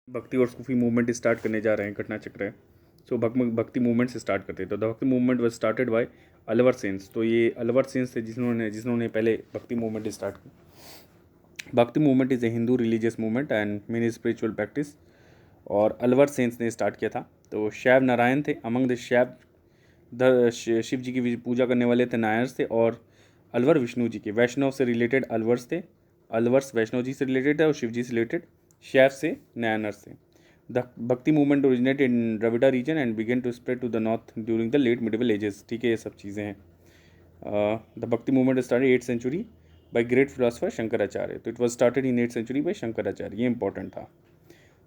भक्ति और सूफी movement start करने जा रहे हैं, घटना चक्र है। सो भक्ति मूवमेंट से स्टार्ट करते हैं। तो the bhakti movement was started by Alwar sense. तो ये अलवर सेन्स थे जिन्होंने पहले भक्ति मूवमेंट स्टार्ट की। भक्ति movement is a Hindu religious movement and many spiritual practice, और अलवर सेन्स ने स्टार्ट किया था। तो शैव नारायण थे अमंग द शैव, शिव जी की पूजा करने वाले थे नायर्स थे, और अलवर विष्णु जी के, वैष्णव से रिलेटेड अलवर्स थे। अलवर्स वैष्णव जी से रिलेटेड है और शिव जी से रिलेटेड शैव से नायनर्स थे। The bhakti movement originated in Dravida region and began to spread to the north during the late medieval ages. ठीक है, ये सब चीज़ें हैं। The bhakti movement started 8th century by great philosopher Shankaracharya. तो it was started in 8th century by Shankaracharya, ये important था।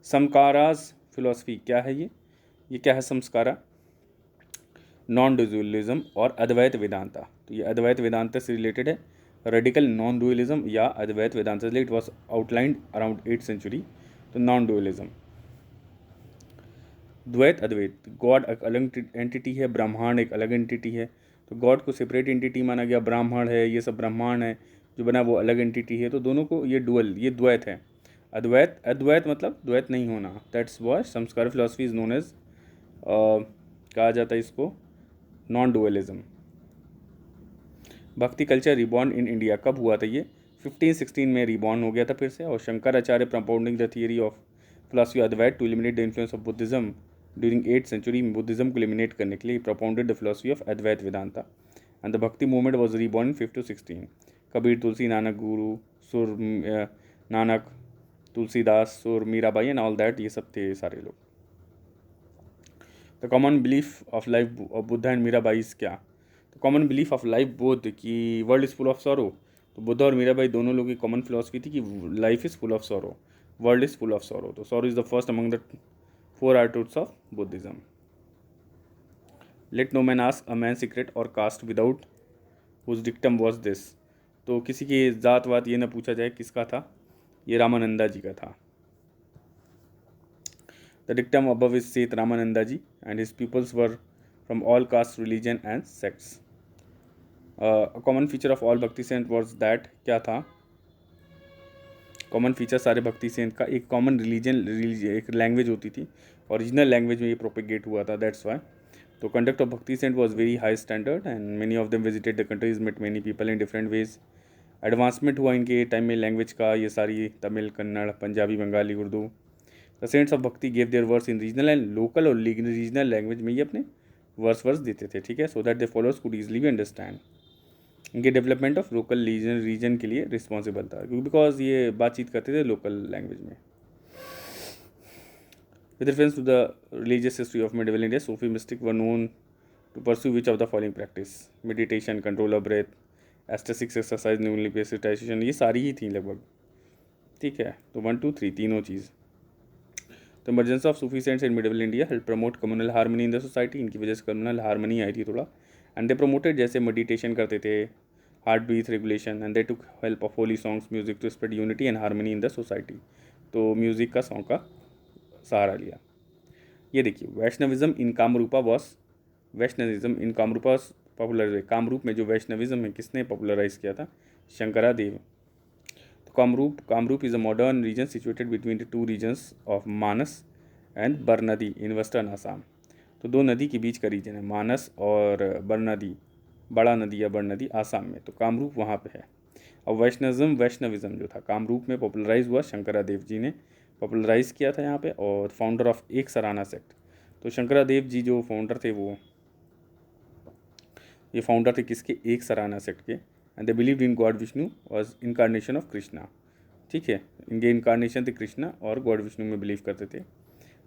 समकाराज philosophy क्या है ये क्या है समस्कारा? नॉन ड्यूअलिज्म और अद्वैत वेदांता। तो ये अद्वैत वेदांता से रिलेटेड है। रेडिकल नॉन ड्यूअलिज्म या Advaita Vedanta, it was outlined around 8th century. तो non dualism, Dvaita Advaita, God एक अलग एंटिटी है, ब्रह्मांड एक अलग एंटिटी है। तो गॉड को सेपरेट एंटिटी माना गया, ब्राह्मण है, ये सब ब्रह्मांड है जो बना वो अलग एंटिटी है। तो दोनों को ये ये द्वैत है। अद्वैत अद्वैत मतलब द्वैत नहीं होना, दैट्स व्हाई संस्कार फिलोसफी इज नोन एज, कहा जाता है इसको नॉन डुअलिज्म। भक्ति कल्चर रिबॉर्न इन इंडिया कब हुआ था? ये 1516 में रिबॉर्न हो गया था फिर से। और Shankaracharya propounding the theory of philosophy Advaita to eliminate the influence of Buddhism during 8th century में बुद्धिज्म को एलिमिनेट करने के लिए propounded the philosophy of Advaita Vedanta and the bhakti movement was reborn in 5 to 16। Kabir, Tulsi, Nanak, Guru, Sur, Nanak, Tulsidas, सुर, मीराबाई एंड ऑल दैट, ये सब थे सारे लोग। The common belief of life of Buddha and Mirabai is क्या? तो common belief of life both कि world is full of sorrow. तो बुद्धा और मीराबाई दोनों लोगों की कॉमन फिलोसफी थी कि life is full of sorrow, world is full of sorrow. तो sorrow is the first among the 4 आर्टरूट्स of Buddhism. Let no man ask a man secret or caste without whose dictum was this. तो किसी की जात वात ये न पूछा जाए, किसका था? ये रामानंदा जी का था। The dictum above is Seth Ramananda ji, and his pupils were from all castes, religion and sects. A common feature of all Bhakti saint was that, क्या था कॉमन फीचर सारे भक्ति सेंट का? एक कॉमन रिलीजन, एक language होती थी, original language में ये प्रोपेगेट हुआ था, दैट्स वाई। तो conduct of bhakti saint was very high standard and many of them visited the countries, met many people in different ways. Advancement हुआ इनके टाइम में लैंग्वेज का, ये सारी Tamil, Kannada, Punjabi, Bengali, Urdu. The saints of bhakti gave their verse in regional and local और regional language में ये अपने वर्स देते थे, ठीक है, so that they followers could easily भी अंडरस्टैंड। इनके डेवलपमेंट ऑफ लोकल रीजन के लिए रिस्पॉन्सिबल था, क्योंकि बिकॉज ये बातचीत करते थे लोकल लैंग्वेज में। With reference to the religious history of medieval India, Sufi mystic were known to pursue which of the following practice? Meditation, control of breath, aesthetics exercise, न्यूनली प्रेसिटाइजेशन, ये सारी ही थी लगभग, ठीक है। तो 1 2 3 तीनों चीज़। तो emergence of Sufi saints in medieval India help promote communal harmony in the society. इनकी वजह से कम्युनल हार्मनी आई थी थोड़ा। एंड दे प्रमोटेड, जैसे मेडिटेशन करते थे, heart breath regulation, and they took help of holy songs, music to spread unity and harmony in the society. तो म्यूज़िक का, सॉन्ग का सहारा लिया। ये देखिए, Vaishnavism in Kamarupa was, Vaishnavism in Kamarupa popular, Kamrup में जो वैष्णविज्म है किसने पॉपुलराइज किया था? शंकरादेव। Kamrup is a modern region situated between the two regions of Manas and Barnadi in western Assam। तो दो नदी के बीच का रीजन है, मानस और बरनदी, बड़ा नदी या बरनदी, आसाम में। तो कामरूप वहाँ पे है। अब वैष्णविज्म जो था कामरूप में पॉपुलराइज हुआ, शंकरादेव जी ने पॉपुलराइज किया था यहाँ पे, और फाउंडर ऑफ एक सराना सेक्ट। तो शंकरादेव जी जो फाउंडर थे, ये फाउंडर थे किसके? एक सराना सेक्ट के। And they believed in God Vishnu was incarnation of Krishna, ठीक है। इनके इनकारनेशन थे कृष्णा, और गॉड विष्णु में बिलीव करते थे।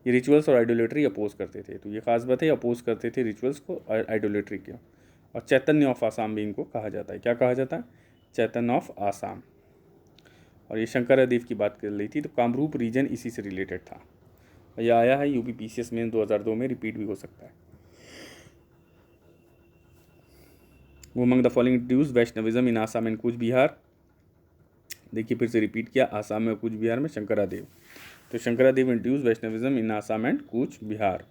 ये रिचुअल्स और आइडोलेट्री अपोज करते थे। तो ये खास बात है, अपोज करते थे रिचुअल्स को और आइडोलेट्री के। और चैतन्य ऑफ आसाम भी इनको कहा जाता है। क्या कहा जाता है? चैतन्य ऑफ आसाम। और ये शंकरादेव की बात कर रही थी। तो कामरूप रीजन इसी से रिलेटेड था। यह आया है यूपी PCS में 2002 में, रिपीट भी हो सकता है। वो among the following introduce Vaishnavism in Assam and Cooch Behar. देखिए फिर से रिपीट किया, आसाम में कूच बिहार में शंकरादेव। तो Shankaradev introduce Vaishnavism in Assam and Cooch Behar.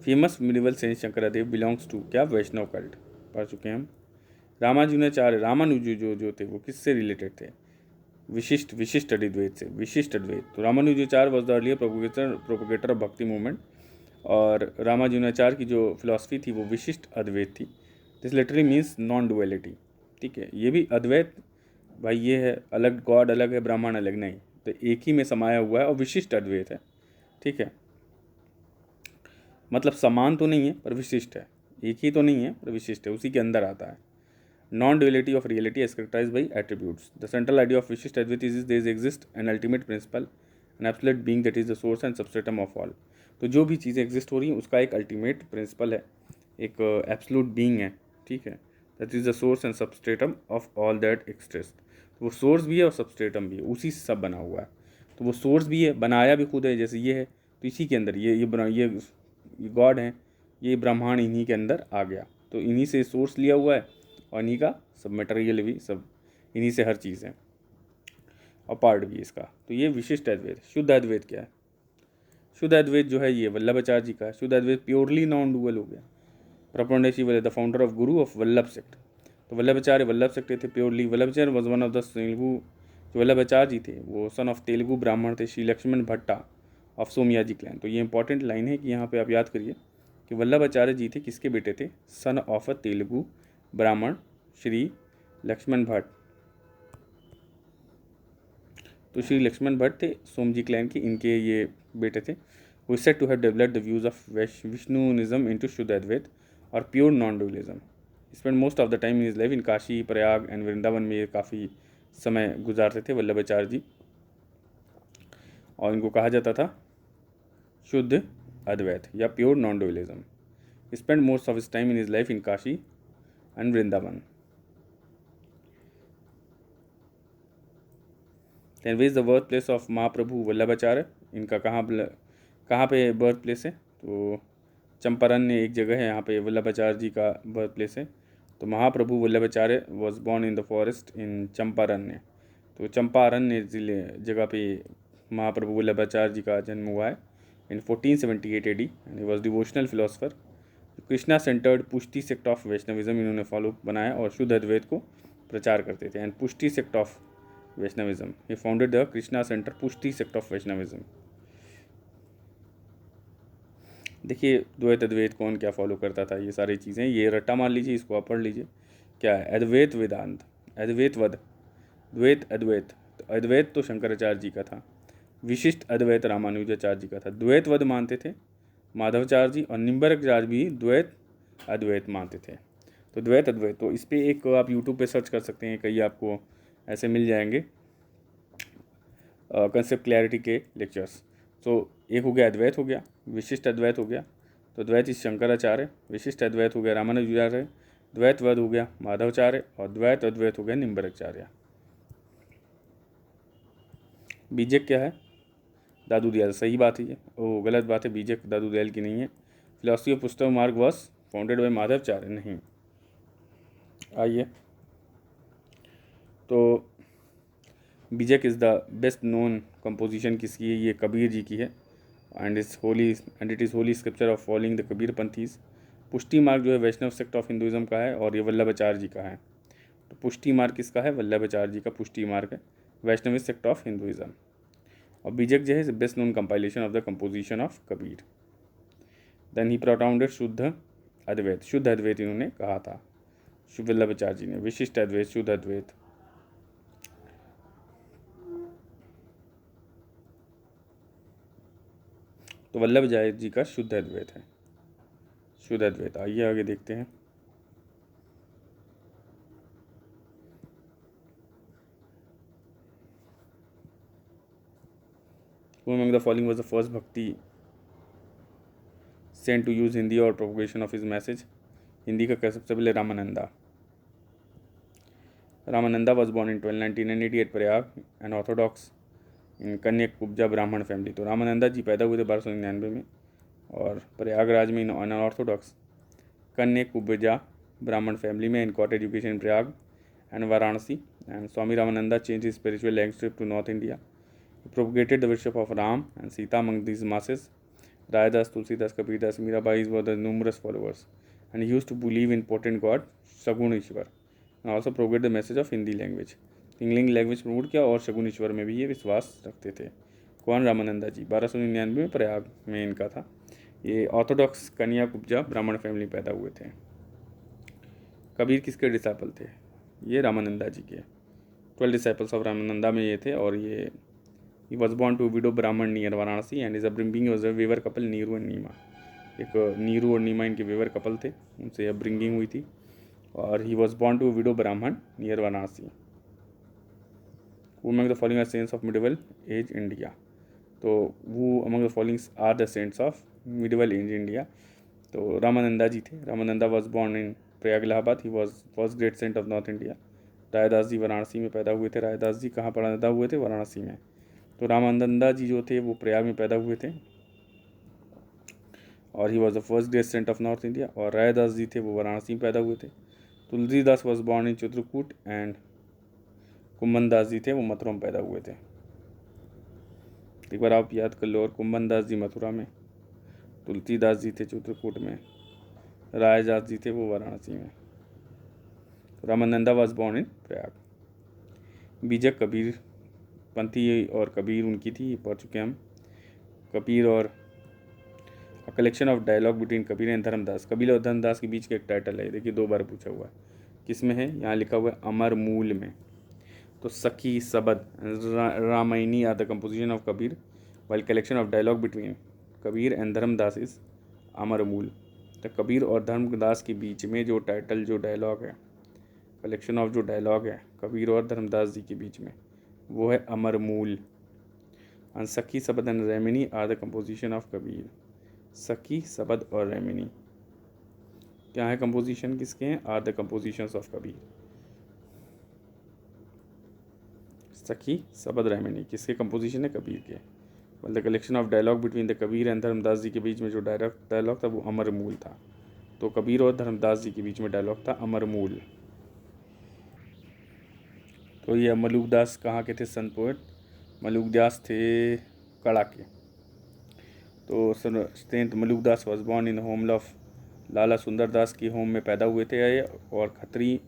Famous medieval saint Shankaradev belongs to क्या? वैष्णव कल्ट, पढ़ चुके हैं हम। रामानुजाचार्य, रामानुजु जो थे वो किससे रिलेटेड थे? विशिष्ट विशिष्ट अद्वैत से, विशिष्ट अद्वैत। तो Ramanujacharya was the earlier propagator of bhakti movement, और रामानुजाचार्य की जो फिलॉसफी थी वो विशिष्ट अद्वैत थी। This literally means non duality. ठीक है, ये भी अद्वैत भाई ये है, अलग गॉड अलग है, ब्राह्मण अलग नहीं, तो एक ही में समाया हुआ है और विशिष्ट अद्वैत है। ठीक है, मतलब समान तो नहीं है पर विशिष्ट है, एक ही तो नहीं है पर विशिष्ट है, उसी के अंदर आता है। Non duality of reality as characterized by attributes. The central idea of Vishishta Advaita is there exist an ultimate principle, an absolute being that is the source and substratum of all. तो जो भी चीज़ें एग्जिस्ट हो रही हैं उसका एक अल्टीमेट प्रिंसिपल है, एक एब्सोल्यूट बीइंग है। ठीक है, that is the source and substratum of all that exist. तो वो सोर्स भी है और सबस्ट्रेटम भी है, उसी से सब बना हुआ है। तो वो सोर्स भी है, बनाया भी खुद है, जैसे ये है, तो इसी के अंदर ये गॉड हैं, ये ब्रह्मांड इन्हीं के अंदर आ गया, तो इन्हीं से सोर्स लिया हुआ है और इन्हीं का सब मटेरियल भी, सब इन्हीं से हर चीज़ है और पार्ट भी इसका। तो ये विशिष्ट अद्वैत। शुद्ध अद्वैत क्या है? शुद्ध अद्वैत जो है ये वल्लभाचार्य जी का है। शुद्ध अद्वैत प्योरली नॉन डुअल हो गया। Proper Shiv the founder of guru of Vallabh sect. तो वल्लभाचार्य वल्लभ सेक्ट थे purely. Vallabhacharya was one of the Telugu, जो वल्लभाचार्य जी थे वो सन ऑफ तेलुगु ब्राह्मण थे, श्री लक्ष्मण भट्टा ऑफ सोमयाजी क्लैन। तो ये इंपॉर्टेंट लाइन है कि यहाँ पे आप याद करिए कि वल्लभाचार्य जी थे किसके बेटे थे? सन ऑफ अ तेलुगु ब्राह्मण श्री लक्ष्मण भट्ट। तो श्री लक्ष्मण भट्ट थे सोमजी क्लैन के, इनके ये बेटे थे। who is said to have developed the views of Vishnuism into Shuddha Advaita और pure non dualism. Spend most of the time in his life in Kashi, Prayag and Vrindavan में ये काफ़ी समय गुजारते थे वल्लभाचार्य जी, और इनको कहा जाता था शुद्ध अद्वैत या pure non dualism. Spend most of his time in his life in Kashi and Vrindavan. Then where is the birth place of Mahaprabhu Vallabhacharya. इनका कहाँ पे बर्थ प्लेस है? तो चंपारण्य एक जगह है, यहाँ पे वल्लभाचार्य जी का बर्थ प्लेस है। तो Mahaprabhu Vallabhacharya was born in the forest in Champaranya. तो चंपारण्य जिले जगह पे महाप्रभु वल्लभाचार्य जी का जन्म हुआ है इन 1478 AD and he was devotional philosopher. Krishna centred पुष्टि सेक्ट ऑफ वैष्णविज्म इन्होंने फॉलो बनाया और शुद्ध अद्वैत को प्रचार करते थे। एंड पुष्टि sect of Vaishnavism, he founded the Krishna centre पुष्टि सेक्ट ऑफ वैष्णविज्म। देखिए द्वैत अद्वैत कौन क्या फॉलो करता था, ये सारी चीज़ें, ये रट्टा मार लीजिए, इसको आप पढ़ लीजिए। क्या है? अद्वैत वेदांत, अद्वैतवद, द्वैत अद्वैत। तो अद्वैत तो शंकराचार्य जी का था, विशिष्ट अद्वैत रामानुजाचार्य जी का था। द्वैतवद मानते थे माधवाचार्य जी, और निम्बरकाचार्य भी द्वैत अद्वैत मानते थे। तो द्वैत अद्वैत, तो इस पर एक आप यूट्यूब पे सर्च कर सकते हैं, कई आपको ऐसे मिल जाएंगे कंसेप्ट क्लैरिटी के लेक्चर्स। तो एक हो गया अद्वैत, हो गया विशिष्ट अद्वैत, हो गया तो द्वैत इस शंकराचार्य, विशिष्ट अद्वैत हो गया रामानुजाचार्य, द्वैतवद हो गया माधवाचार्य, और द्वैत अद्वैत हो गया निम्बरकाचार्य। बीजक क्या है? दादू दयाल। सही बात है ये, ओ गलत बात है, बीजक दादू दयाल की नहीं है। फिलोसफी ऑफ पुस्तक मार्ग वॉज फाउंडेड बाय माधवाचार्य, नहीं। आइए, तो Bijak is the best known composition किसकी है? ये कबीर जी की है, and it is holy scripture of following the Kabir Panthis. Pushti Marg जो है वैष्णव सेक्ट ऑफ हिंदुइज्म का है, और ये वल्लभाचार्य जी का है। तो पुष्टि मार्ग किसका है? वल्लभाचार्य जी का पुष्टि मार्ग है, वैष्णव सेक्ट ऑफ हिंदुइज्म। और बीजक जो है best known compilation of the composition of Kabir. Then he propounded Shuddha Advaita, शुद्ध अद्वैत इन्होंने कहा था वल्लभाचार्य जी ने, विशिष्ट अद्वैत, शुद्ध अद्वैत। तो वल्लभाचार्य जी का शुद्ध अद्वैत है, शुद्ध अद्वैत। आइए आगे देखते हैं। Who among the following was the first bhakti sent to use Hindi और propagation of his message? Hindi का सबसे पहले Ramananda. Ramananda was born in 1980 at Prayag and orthodox in कन्या कुब्जा ब्राह्मण फैमिली। तो रामानंदा जी पैदा हुए थे 1299 में, और प्रयागराज में इन ऑर्थोडॉक्स कन्या कुब्जा ब्राह्मण फैमिली में, in caught education in Prayag and Varanasi. And Swami Ramananda change spiritual landscape to north India. He propagated the worship of Ram and Sita among these masses. Raidas, Tulsidas, Kabirdas, Mirabai were the numerous followers, and he used to believe in potent God, Sagun Ishwar, and also propagate the message of Hindi language. English language promote किया और शगुन ईश्वर में भी ये विश्वास रखते थे। कौन? रामानंदा जी। 1299 में प्रयाग में इनका था। ये ऑर्थोडॉक्स कन्या कुब्जा ब्राह्मण फैमिली पैदा हुए थे। कबीर किसके डिसाइपल थे? ये रामानंदा जी के। 12 डिसाइपल्स ऑफ रामानंदा में ये थे। और ये he was born to widow Brahmin near Varanasi and his upbringing was a weaver couple Niru and Nima. एक नीरू और नीमा इनके वेवर कपल थे, उनसे अपब्रिंगिंग हुई थी। और he was born to widow Brahmin near Varanasi. Who among the following are saints of medieval age India? तो who among the following are the saints of medieval age India? तो रामानंदा जी थे। Ramananda was born in Prayag Allahabad. He was first great saint of north India. Raidas ji Varanasi में पैदा हुए थे। रायदास जी कहाँ पैदा हुए थे? वाराणसी में। तो रामानंदा जी जो थे वो प्रयाग में पैदा हुए थे और he was the first great saint of north India. और रायदास जी थे वो वाराणसी में पैदा हुए थे। Tulsidas was born in Chitrakoot and Kumbhan Das ji थे वो मथुरा में पैदा हुए थे। एक बार आप याद कर लो। और कुंभन दास जी मथुरा में, तुलसीदास जी थे चित्रकूट में, रायदास जी थे वो वाराणसी में। Ramananda was born in Prayag. बीजक कबीर पंथी और कबीर उनकी थी, पढ़ चुके हम। कबीर और collection of dialogue between Kabir and Dharmdas. Kabir और धर्मदास के बीच का एक टाइटल है, देखिए 2 बार पूछा हुआ है। किसमें है? यहाँ लिखा हुआ है अमर मूल में। तो Sakhi Sabad Ramayani are the composition of Kabir while collection of dialogue between Kabir and Dharmdas is Amar Mool. तो कबीर और धर्मदास के बीच में जो टाइटल, जो डायलॉग है, कलेक्शन ऑफ जो डायलॉग है कबीर और धर्मदास जी के बीच में, वो है अमर मूल। And Sakhi Sabad and Ramaini are the composition of Kabir. Sakhi Sabad और रेमिनी क्या है? कंपोजिशन किसके हैं? Are the compositions of Kabir. Sakhi Sabad Ramaini किसके कंपोजिशन है? कबीर के। The collection of dialogue between the Kabir and Dharmdas ji के बीच में जो डायलॉग था वो अमर मूल था। तो कबीर और धर्मदास जी के बीच में डायलॉग था अमर मूल। तो ये मलुकदास कहाँ के थे? संत पोएट मलुकदास थे कड़ा के। तो saint Malukdas was born in home of Lala Sundardas की होम में पैदा हुए थे और खत्री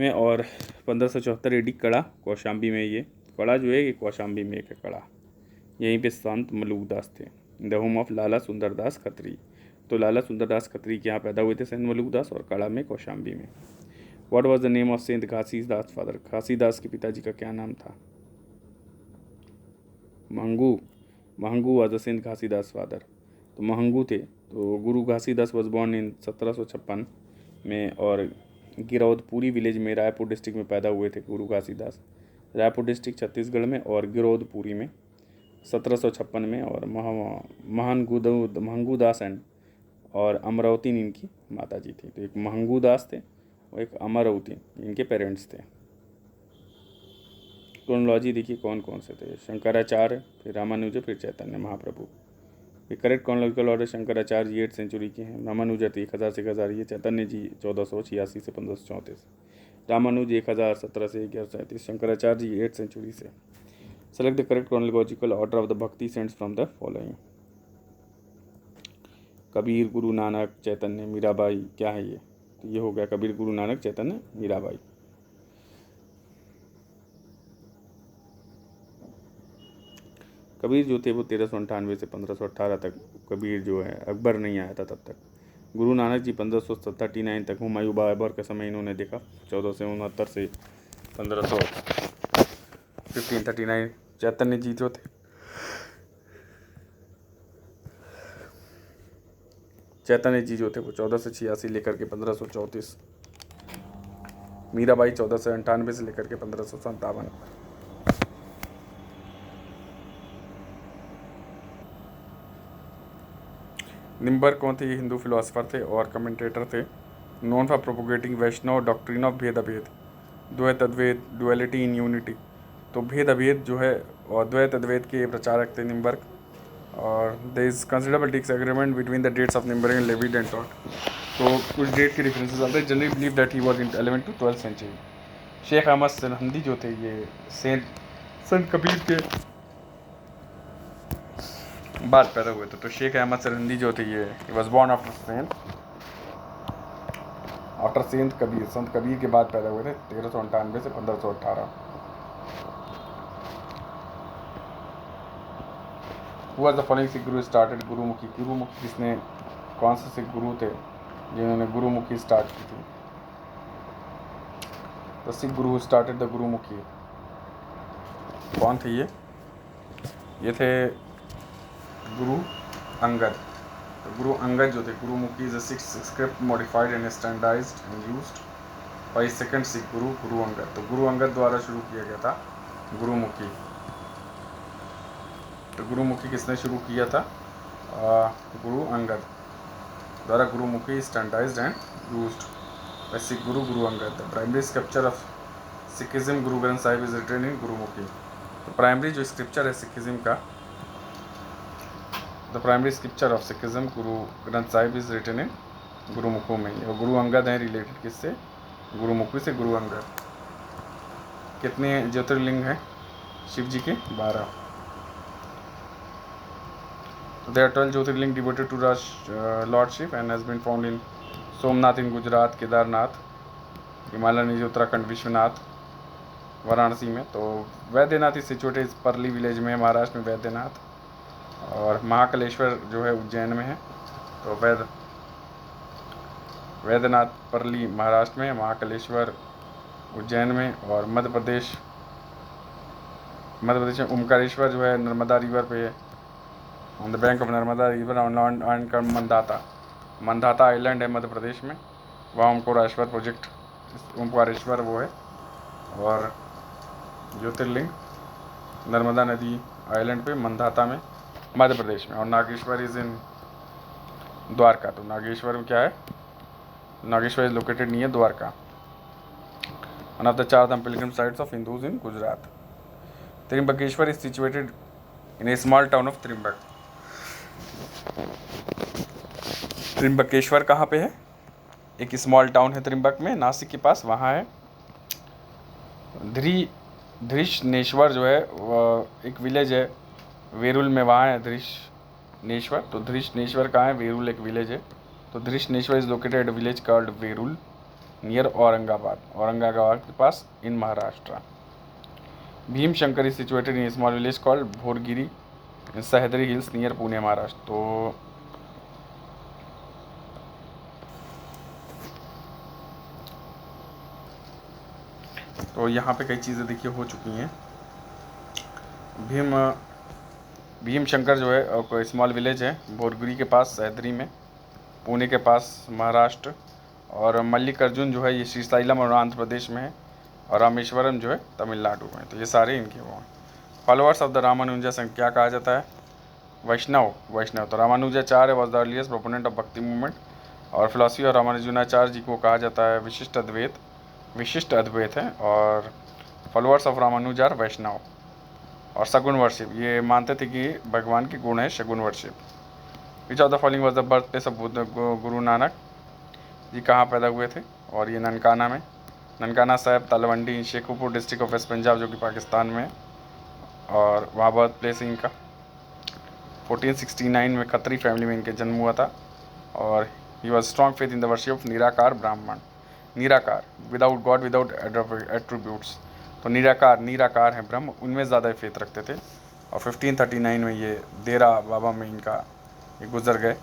में। और 1574 एडी कड़ा कौशाम्बी में। ये कड़ा जो है ये कौशाम्बी में एक है कड़ा। यहीं पे संत मलुकदास थे। The home of Lala Sundardas Khatri. तो लाला सुंदरदास खत्री के यहाँ पैदा हुए थे संत मलुकदास, और कड़ा में कौशाम्बी में। What was the name of saint Ghasidas father? Ghasidas के पिताजी का क्या नाम था? Mahangu. Mahangu was the saint Ghasidas father. तो महंगू थे। तो गुरु घासीदास वॉज बॉर्न इन 1756 में और गिरौदपुरी विलेज में रायपुर डिस्ट्रिक्ट में पैदा हुए थे गुरु घासीदास। रायपुर डिस्ट्रिक्ट छत्तीसगढ़ में और गिरौदपुरी में 1756 में। और महंगू दास एंड और अमरावती इनकी माता जी थी। तो एक महंगू दास थे और एक अमरावती इनके पेरेंट्स थे। क्रोनोलॉजी देखिए कौन कौन से थे। शंकराचार्य, फिर रामानुज, फिर चैतन्य महाप्रभु। ये correct chronological order Shankaracharya ji 8th century के हैं। रामानुज 1000 से 1000, ये चैतन्य जी 1486 से 1534। रामानुज 1017 से 1137। शंकराचार्य जी 8th सेंचुरी से। Select the correct chronological order of the bhakti saints from the following. Kabir, Guru Nanak, चैतन्य, मीराबाई। क्या है ये? तो ये हो गया कबीर, गुरु नानक, चैतन्य, मीराबाई। कबीर जो थे वो 1398 से 1518 तक। कबीर जो है अकबर नहीं आया था तब तक। गुरु नानक जी 1539 तक हुमायूं बाबर के समय इन्होंने देखा। 1469 से 1539। चैतन्य जी जो थे, चैतन्य जी जो थे वो 1486 लेकर के 1534। मीराबाई 1498 से लेकर के 1557। निम्बर कौन थे? हिंदू फिलोसफर थे और कमेंटेटर थे। Known for propagating Vaishnava doctrine of Bhed Abhed, द्वैत अद्वैत, डुअलिटी इन यूनिटी। तो भेद अभेद जो है और द्वैत अद्वैत के प्रचारक थे निम्बर्ग। और there is considerable disagreement between the dates of Nimbarka and lived and taught. तो कुछ डेट के डिफरेंसेस आते हैं। Generally believe that he was in 11th to 12th century. Sheikh Ahmad Sirhindi जो थे ये संत कबीर के बाद पैदा हुए थे। तो शेख अहमद सरहंदी जो थे ये was born after saint after Sant Kabir के बाद पैदा हुए थे 1398 से 1518। हुआ the following Sikh Guru started Gurmukhi. Gurmukhi किसने, कौन से सिख गुरु थे जिन्होंने गुरुमुखी स्टार्ट की थी? The Sikh Guru started the Gurmukhi, कौन थे ये? ये थे गुरु अंगद। तो गुरु अंगद जो थे, Gurmukhi is a sixth script modified and standardised and used by second Sikh guru, Guru Angad. तो गुरु अंगद द्वारा शुरू किया गया था गुरुमुखी। तो गुरुमुखी किसने शुरू किया था? गुरु अंगद द्वारा Gurmukhi standardised and used by Sikh guru, Guru Angad. The primary scripture of Sikhism Guru Granth Sahib is written in Gurmukhi. तो प्राइमरी जो स्क्रिप्चर है सिखिज्म का, the primary scripture of Sikhism Guru Granth Sahib is written in गुरुमुखों में ही। और गुरु अंगद हैं रिलेटेड किससे? गुरुमुखी से, गुरु अंगद। कितने ज्योतिर्लिंग हैं शिव जी के? 12। There are 12 Jyotirlinga devoted to Lord Shiv and has been found in Somnath इन गुजरात, केदारनाथ, हिमालय नीचे उत्तराखंड, विश्वनाथ वाराणसी में। तो वैद्यनाथ इज सिचुएटेड परली विलेज में, महाराष्ट्र में वैद्यनाथ। और महाकालेश्वर जो है उज्जैन में है। तो वैद्यनाथ परली महाराष्ट्र में, महाकालेश्वर उज्जैन में। और मध्य प्रदेश में ओमकारेश्वर जो है नर्मदा रिवर पे है, on the bank of Narmada river on Mandhata island है मध्य प्रदेश में, वहाँ ओमकारेश्वर प्रोजेक्ट, ओमकारेश्वर वो है। और ज्योतिर्लिंग नर्मदा नदी आइलैंड पे मंदाता में, मध्य प्रदेश में। और नागेश्वर इज इन द्वारका। तो नागेश्वर में क्या है? Nageshwar is located near Dwarka, one of the 4 dham pilgrim sites of Hindus in Gujarat. Trimbakeshwar is situated in a small town of Trimbak. Trimbakeshwar कहाँ पे है? एक स्मॉल टाउन है त्रिम्बक में, नासिक के पास, वहाँ है। धृष्णेश्वर जो है एक विलेज है वेरुल में, वहाँ है धृष्णेश्वर। तो धृष्णेश्वर कहाँ है? वेरुल एक विलेज है। तो Grishneshwar is located village called Verul near Aurangabad के पास in Maharashtra. Bhimashankar is situated in small village called Bhorgiri in Sahyadri hills near Pune Maharashtra. तो यहाँ पे कई चीज़ें देखिए हो चुकी हैं। भीमशंकर जो है स्मॉल विलेज है भोरगिरी के पास, सह्याद्री में, पुणे के पास महाराष्ट्र। और मल्लिकार्जुन जो है ये श्रीशैलम और आंध्र प्रदेश में है। और रामेश्वरम जो है तमिलनाडु में। तो ये सारे इनके वो हैं। फॉलोअर्स ऑफ द रामानुजा संघ क्या कहा जाता है? वैष्णव। तो Ramanujacharya was the earliest proponent of bhakti movement. और फिलॉसफी और रामानुजाचार्य जी को कहा जाता है विशिष्ट अद्वैत है। और फॉलोअर्स ऑफ रामानुजार वैष्णव। और सगुण वर्शिप, ये मानते थे कि भगवान के गुण है सगुण worship. Which of the following was the birth place of गुरु नानक जी कहाँ पैदा हुए थे? और ये ननकाना में, Nankana Sahib Talwandi Sheikhupur district of west Punjab जो कि पाकिस्तान में। और वहाँ बर्थ प्लेस इनका 1469 में खत्री फैमिली में इनके जन्म हुआ था। और he was strong faith in the worship of निराकार ब्राह्मण। निराकार, विदाउट गॉड, विदाउट एट्रीब्यूट्स। तो निराकार है ब्रह्म, उनमें ज़्यादा फेथ रखते थे। और 1539 में ये देरा बाबा में इनका ये गुजर गए।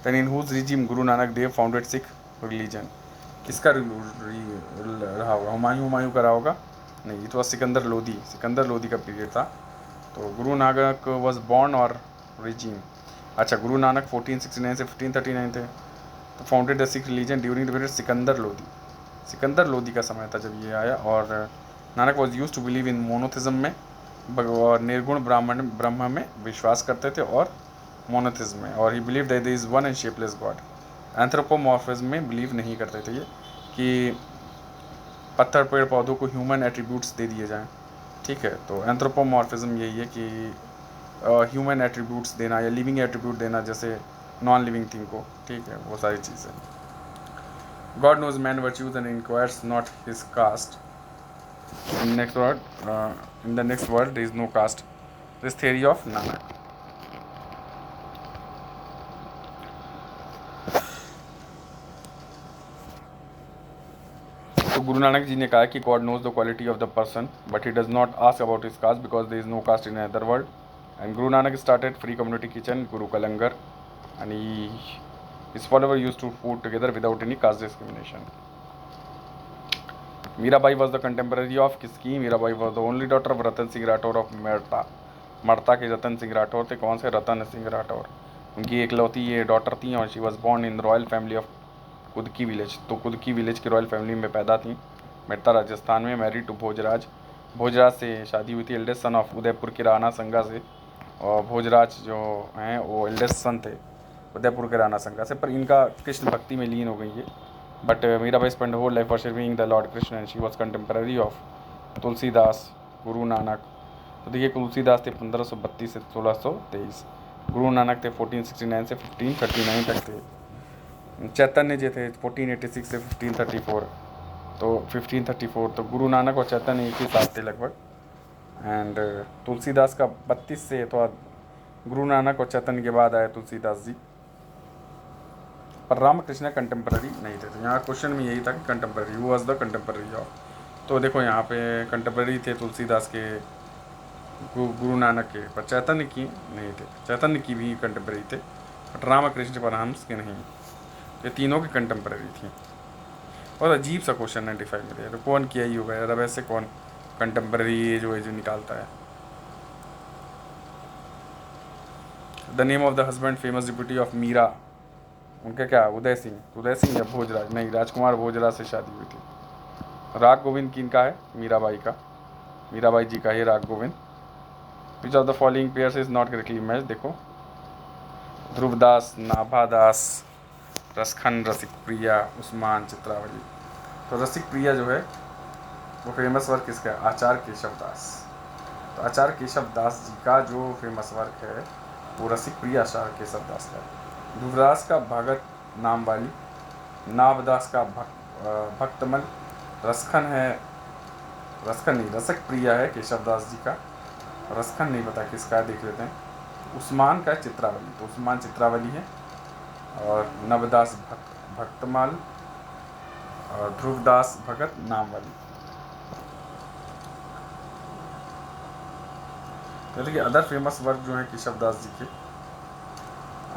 Then in whose regime Guru Nanak Dev founded Sikh religion? किसका रहा होगा? हुमायूं का रहा होगा? नहीं, ये तो सिकंदर लोधी का पीरियड था। तो गुरु नानक वॉज बॉर्न और रिजीम, अच्छा गुरु नानक 1469 से 1539 थे। तो founded the Sikh religion during the period Sikandar Lodhi का समय था जब ये आया। और Nanak was use to believe in monotheism में, और निर्गुण ब्रह्म में विश्वास करते थे, और मोनोथिज्म में। और he believe that there is one and shapeless god. Anthropomorphism में बिलीव नहीं करते थे ये कि पत्थर पेड़ पौधों को ह्यूमन एट्रीब्यूट्स दे दिए जाएं, ठीक है। तो एंथ्रोपोमॉर्फिज्म यही है कि ह्यूमन एट्रीब्यूट्स देना या लिविंग एट्रीब्यूट देना, जैसे नॉन लिविंग थिंग को, ठीक है, वो सारी चीज़ें। God knows man virtues and inquires not his caste. In the next word there is no caste, this theory of Nanak. Guru Nanak ji ने कहा कि God knows the quality of the person but he does not ask about his caste because there is no caste in other world and Guru Nanak started free community kitchen Guru का langar and his follower used to food together without any caste discrimination. Mirabai was the contemporary of किसकी? Mirabai was the only daughter of Ratan Singh Rathore of Merta. Merta के रतन सिंह राठौर थे। कौन से? रतन सिंह राठौर। उनकी एकलौती ये daughter थी और she was born in royal family of Kudki village. तो कुदकी विलेज की रॉयल फैमिली में पैदा थी, मेरता राजस्थान में। Married to Bhojraj. भोजराज से शादी हुई थी, एल्डेस्ट सन ऑफ उदयपुर के राणा संगा से। और भोजराज जो हैं वो एल्डेस्ट सन थे उदयपुर के राणा संगा से, पर इनका कृष्ण भक्ति में लीन हो गई है। But Mirabai spend whole life worshipping the lord Krishna and she was contemporary of Tulsidas, Guru Nanak. तो देखिए तुलसीदास थे 1532 से 1623, गुरु नानक थे 1469 से 1539 तक थे। चैतन्य जी थे 1486 से 1534, तो 1534 तो गुरु नानक और चैतन्य एक ही साथ थे लगभग। एंड तुलसीदास का 32 से, तो गुरु नानक और चैतन्य के बाद आए तुलसीदास जी। पर रामकृष्ण कंटेम्प्रेरी नहीं थे। तो यहाँ क्वेश्चन में यही था कि contemporary, who was the contemporary of. तो देखो यहाँ पे कंटेम्प्रेरी थे तुलसीदास के, गुरु नानक के, पर चैतन्य की नहीं थे। चैतन्य की भी कंटेम्प्रेरी थे बट रामकृष्ण परमहंस के नहीं। ये तीनों की कंटेम्प्रेरी थी। और अजीब सा क्वेश्चन 95 में दिया, तो कौन किया ही होगा यार, वैसे कौन कंटेम्प्रेरी जो निकालता है। The name of the husband famous deputy of Meera, उनका क्या? उदय सिंह। उदय सिंह या भोजराज? नहीं, राजकुमार भोजराज से शादी हुई थी। राग गोविंद किनका है? मीराबाई का। मीराबाई जी का है राग गोविंद। विच of the following pairs is not correctly match? देखो, ध्रुवदास, नाभादास, रसखन, रसिक प्रिया, उस्मान, चित्रावली। तो रसिक प्रिया जो है वो फेमस वर्क किसका है? आचार्य केशव दास। तो आचार्य केशव दास जी का जो फेमस वर्क है वो रसिक प्रिया आचार्य केशव दास का है। ध्रुवदास का भगत नाम वाली, नाभदास का भक्तमल, रसखन है, रसखन नहीं, रसक प्रिया है केशव दास जी का, रसखन नहीं पता किसका है, देख लेते हैं। उस्मान का चित्रावली, तो उस्मान चित्रावली है। और नवदास भक्तमाल और ध्रुवदास भगत नाम वाली। तो देखिए अदर फेमस वर्क जो है केशव दास जी के,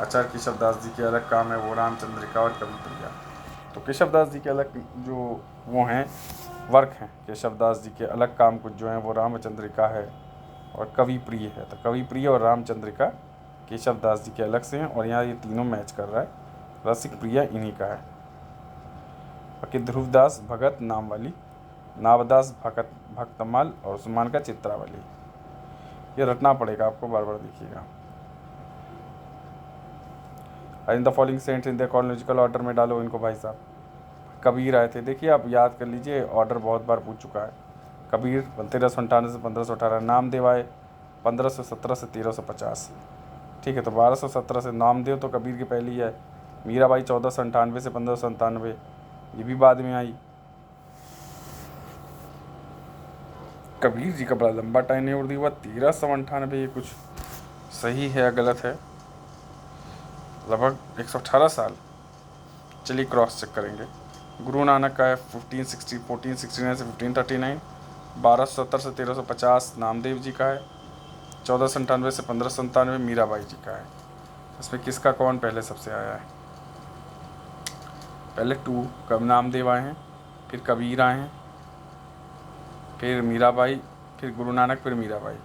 आचार्य केशव दास जी के अलग काम है वो रामचंद्रिका और कवि प्रिया। तो केशव दास जी के अलग जो वो हैं वर्क हैं, केशव दास जी के अलग काम कुछ जो हैं वो रामचंद्रिका है और कवि प्रिय है। तो कवि प्रिय और रामचंद्रिका केशव दास जी के अलग से हैं और यहाँ ये तीनों मैच कर रहा है। रसिक प्रिया इन्हीं का है। बाकी ध्रुवदास भगत नाम वाली, नावदास भगत भक्तमाल और उस्मान का चित्रावली। ये रटना पड़ेगा आपको, बार बार देखिएगा। In the following saints in the chronological order में डालो इनको भाई साहब। कबीर आए थे, देखिए आप याद कर लीजिए, ऑर्डर बहुत बार पूछ चुका है। कबीर 1398 से 1518, नामदेव आए 1517 से 1350, ठीक है। तो 1217 से नामदेव तो कबीर की पहली है। मीराबाई 1498 से 1597, ये भी बाद में आई। कबीर जी का बड़ा लंबा टाइम है और हुआ 1398, ये कुछ सही है या गलत है? लगभग 118 साल। चलिए क्रॉस चेक करेंगे। गुरु नानक का है 1469 से 1539, 1270 से 1350 नामदेव जी का है, 1497 से 1597 मीराबाई जी का है। इसमें किसका कौन पहले सबसे आया है? पहले 2 कब नामदेव आए हैं, फिर कबीर आए हैं, फिर मीराबाई, फिर गुरु नानक, फिर मीराबाई,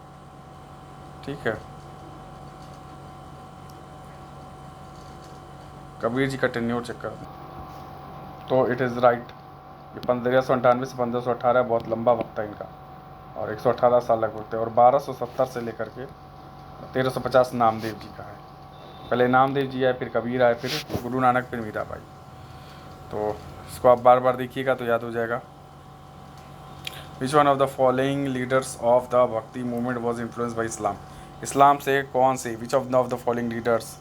ठीक है। कबीर जी का टेन्योर चेक कर दें तो इट इज़ राइट। ये 1598 से 1518 बहुत लंबा वक्त है इनका और 118 साल लगभग थे। और 1270 से लेकर के 1350 नामदेव जी का है। पहले नामदेव जी आए, फिर कबीर आए, फिर गुरु नानक, फिर मीराबाई। तो इसको आप बार बार देखिएगा तो याद हो जाएगा। Which one of the following leaders of the bhakti movement was influence by इस्लाम? इस्लाम से कौन से, विच ऑफ द फॉलोइंग लीडर्स,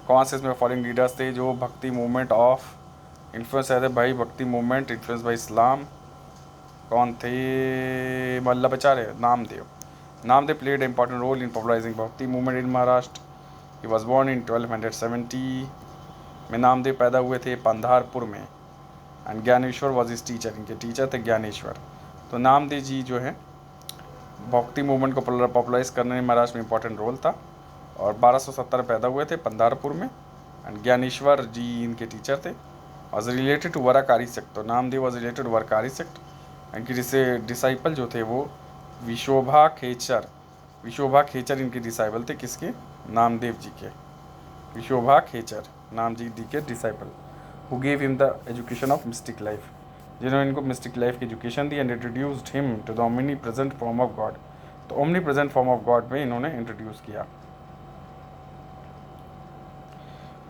कौन से इसमें फॉलोइंग लीडर्स थे जो भक्ति मूवमेंट ऑफ इन्फ्लुएंस आए थे भाई? भक्ति मूवमेंट इन्फ्लुएंस बाई इस्लाम कौन थे? Vallabhacharya, Namdev. Namdev played important role in popularizing bhakti movement in Maharashtra. He was born in 1270 में। नामदेव पैदा हुए थे पंधारपुर में and Dnyaneshwar was his teacher, इनके टीचर थे ज्ञानेश्वर। तो नामदेव जी जो है भक्ति मूवमेंट को पॉपुलराइज करने में महाराष्ट्र में इंपॉर्टेंट रोल था, और 1270 पैदा हुए थे पंधारपुर में। एंड ज्ञानेश्वर जी इनके टीचर थे। Was related to Varkari sect, तो Namdev was related to Varkari sect. इनके डिसाइपल जो थे वो विशोभा खेचर, विशोभा खेचर इनके डिसाइपल थे, किसके? नामदेव जी के। विशोभा खेचर नाम जी के disciple, who gave him the education of mystic life, जिन्होंने इनको मिस्टिक लाइफ की एजुकेशन दी and introduced him to the omni present form of God. तो omni present form of God में इन्होंने इंट्रोड्यूस किया।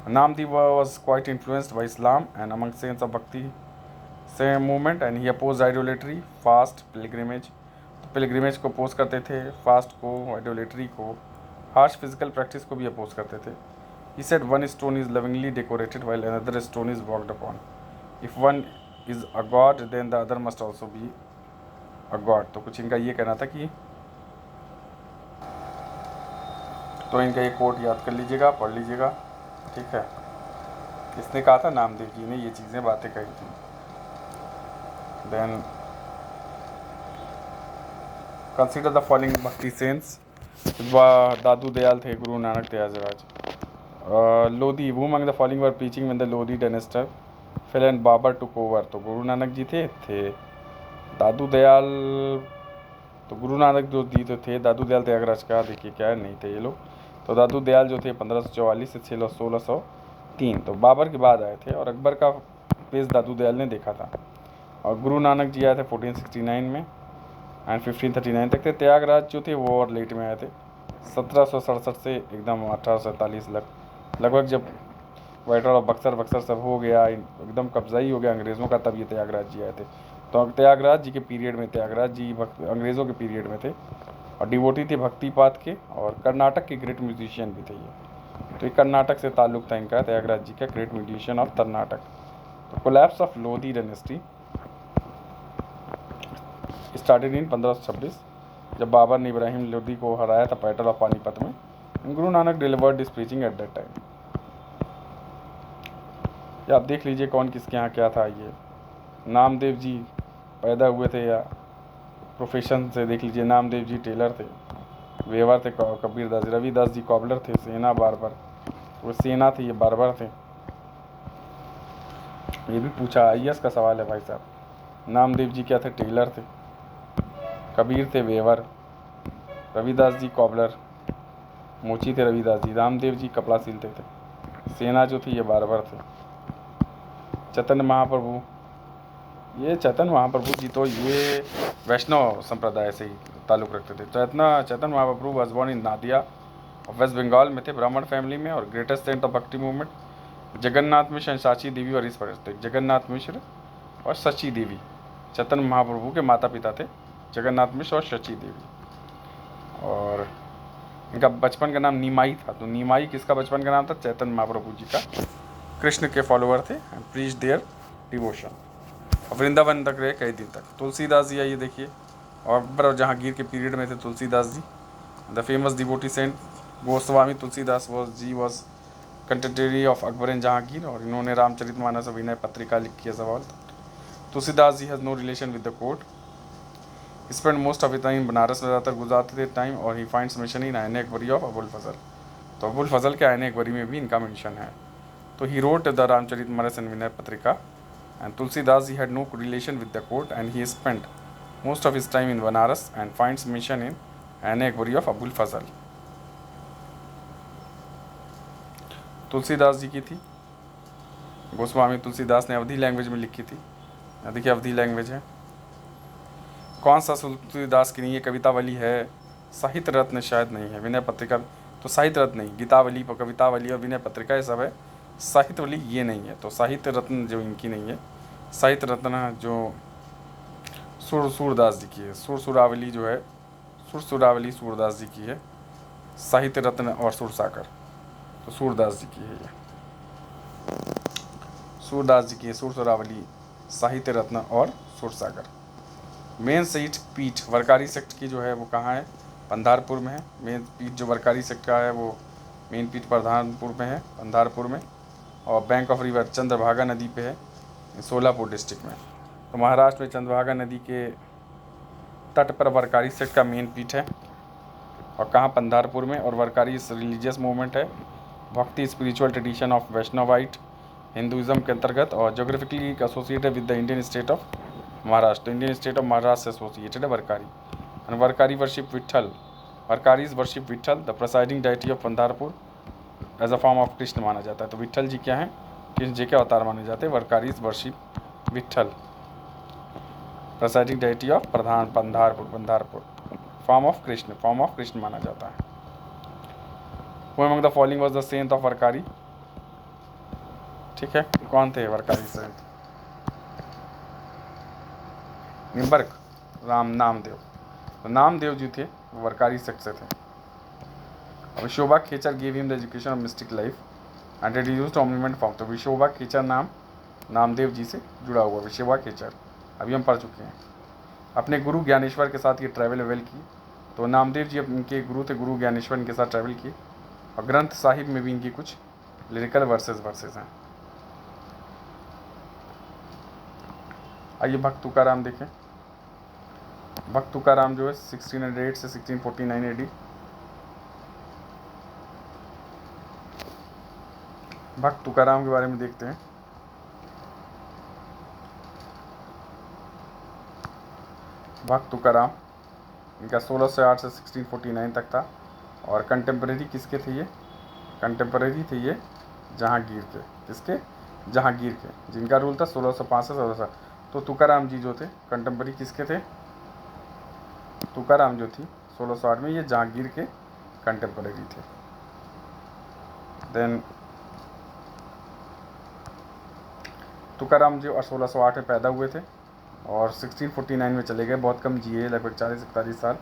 Namdev was quite influenced by Islam and among saints of Bhakti same movement, and he opposed idolatry, fast, pilgrimage। तो pilgrimage को oppose करते थे, fast को, आइडोलेटरी को, हार्श फिजिकल प्रैक्टिस को भी अपोज करते थे। He said one stone is lovingly decorated while another stone is walked upon. If one is a god then the other must also be a god। तो कुछ इनका ये कहना था कि, तो इनका ये कोट याद कर लीजिएगा, पढ़ लीजिएगा, ठीक है। किसने कहा था? नामदेव जी ने ये चीज़ें बातें कही थी। Then consider the following bhakti saints. Dadu Dayal थे, Guru Nanak Tyagaraja. Lodhi, who among the following were preaching when the Lodhi dynasty fell and Babur took over. तो गुरु नानक जी थे दादू दयाल, तो गुरु नानक जो जी तो थे, दादू दयाल त्यागराज का देखिए क्या नहीं थे ये लोग। तो दादू दयाल जो थे 1544 से 1603, तो बाबर के बाद आए थे, और अकबर का पेज दादू दयाल ने देखा था। और गुरु नानक जी आए थे 1469 में एंड 1539 तक थे। त्यागराज जो थे वो और लेट में आए थे, 1767 से एकदम 1847 लगभग, जब वाइटर और बक्सर सब हो गया, एकदम कब्जा ही हो गया अंग्रेज़ों का, तब ये त्यागराज जी आए थे। तो त्यागराज जी के पीरियड में, त्यागराज जी अंग्रेज़ों के पीरियड में थे, और डिवोटी थे भक्तिपात के, और कर्नाटक के ग्रेट म्यूजिशियन भी थे ये। तो ये कर्नाटक से ताल्लुक़ था इनका, त्यागराज जी का, ग्रेट म्यूजिशियन ऑफ कर्नाटक। तो collapse of Lodhi dynasty started in 1526, जब बाबर ने इब्राहिम लोधी को हराया था बैटल ऑफ पानीपत में। Guru Nanak delivered this preaching at that time. या आप देख लीजिए कौन किसके यहाँ क्या था। ये नामदेव जी पैदा हुए थे, या प्रोफेशन से देख लीजिए, नामदेव जी टेलर थे, वेवर थे कबीर दास, रविदास जी कॉबलर थे, सेना बार्बर, वो सेना थी, ये बार्बर थे। ये भी पूछा, आईएएस का सवाल है भाई साहब। नामदेव जी क्या थे? टेलर थे, कबीर थे वेवर, रविदास जी कॉबलर, मोची थे रविदास जी, रामदेव जी कपड़ा सिलते थे, सेना जो थी ये बार्बर थे। चैतन्य महाप्रभु, ये चैतन्य महाप्रभु जी तो ये वैष्णव संप्रदाय से ही ताल्लुक़ रखते थे। Chaitanya Mahaprabhu was born in Nadia of west Bengal में थे, ब्राह्मण फैमिली में, और greatest saint of bhakti movement Jagannath Mishra and Sachi Devi और इस पर जगन्नाथ मिश्र और सची देवी चैतन्य महाप्रभु के माता पिता थे, जगन्नाथ मिश्र और सची देवी। और इनका बचपन का नाम नीमाई था। तो नीमाई किसका बचपन का नाम था? चैतन्य महाप्रभु जी का। कृष्ण के फॉलोअर थे एंड प्रीच देयर डिवोशन। और वृंदावन तक रहे कई दिन तक। तुलसीदास जी आइए देखिए, और अकबर और जहांगीर के पीरियड में थे Tulsidas ji. The famous devotee saint Goswami Tulsidas was contemporary of Akbar and Jahangir, और इन्होंने रामचरितमानस विनय पत्रिका लिखी है सवाल। Tulsidas ji has no relation with the court, spend most of time Banaras में ज़्यादातर गुजारते थे टाइम, और ही फाइंड्स मेंशन इन आईने अकबरी ऑफ अबुल फजल। तो अबुल फजल के आईने अकबरी में भी इनका मेंशन है। तो he wrote the Ramcharitmanas and Vinay Patrika, and Tulsidas he had no relation with the court, and he spent most of his time in Banaras and finds mention in Aine Akbari of Abul Fazal। Tulsidas ji की थी, गोस्वामी तुलसीदास ने अवधी language में लिखी थी। देखिए अवधी language है। कौन सा तुलसीदास की नहीं है? कवितावली है, साहित्य रत्न शायद नहीं है, विनय पत्रिका तो साहित्य रत्न नहीं, गीतावली कवितावली और विनय पत्रिका ये सब है, साहित्यवली ये नहीं है। तो साहित्य रत्न जो इनकी नहीं है, साहित्य रत्न जो सूरदास जी की है, सुरसुरावली जो है, सुरसुरावली सूरदास जी की है, साहित्य रत्न और सुरसागर तो सूरदास जी की है। ये सूरदास जी की है सुरसुरावली, साहित्य रत्न और सुरसागर। मेन सीट पीठ वरकारी सेक्ट की जो है वो कहाँ है? पंधारपुर में है। मेन पीठ जो वरकारी सेक्ट का है वो मेन पीठ प्रधानपुर में है, पंधारपुर में। और बैंक ऑफ रिवर चंद्रभागा नदी पे है। सोलापुर डिस्ट्रिक्ट में। तो महाराष्ट्र में चंद्रभागा नदी के तट पर वरकारी सेक्ट का मेन पीठ है, और कहाँ, पंधारपुर में। और वरकारी रिलीजियस मूवमेंट है, bhakti spiritual tradition of Vaishnavite Hinduism के अंतर्गत, और geographically associated with the Indian state of Maharashtra. Indian state of Maharashtra से एसोसिएटेड है Varkari. And Varkari worship Vithal, Varkaris worship Vithal, the presiding deity of Pandharpur as a form of Krishna माना जाता है। तो विठल जी क्या हैं, कृष्ण जी के अवतार माने जाते हैं। Varkaris worship Vithal, presiding deity of Pandharpur, form of Krishna माना जाता है। Who among the following was the saint of वरकारी? ठीक है, कौन थे वरकारी सेंट? निम्बर्क नामदेव। तो नामदेव जी थे, वरकारी सेक्ट से थे। विशोबा खेचर gave him the education of mystic life and reduced omniment form। तो विशोबा खेचर नाम नामदेव जी से जुड़ा हुआ, विशोबा खेचर अभी हम पढ़ चुके हैं। अपने गुरु ज्ञानेश्वर के साथ ये ट्रैवल वेल की। तो नामदेव जी इनके गुरु थे, गुरु ज्ञानेश्वर इनके साथ ट्रैवल की। और ग्रंथ साहिब में भी इनकी कुछ लिरिकल वर्सेस हैं। आइए भक्त तुकाराम देखें। भक्त तुकाराम जो है 1608 से 1649 AD। भक्त तुकाराम के बारे में देखते हैं। भक्त तुकाराम इनका 1608 से 1649 तक था। और कंटेम्प्रेरी किसके थे ये? कंटेम्प्रेरी थे ये जहांगीर के। किसके? जहांगीर के, जिनका रूल था 1605 से 1600। तो तुकाराम जी जो थे कंटेम्प्रेरी किसके थे? तुकाराम जो थी 1608 में, ये जहांगीर के कंटेम्प्रेरी थे। देन तुकाराम जी 1608 में पैदा हुए थे और 1649 में चले गए। बहुत कम जिए, लगभग 40-41 साल।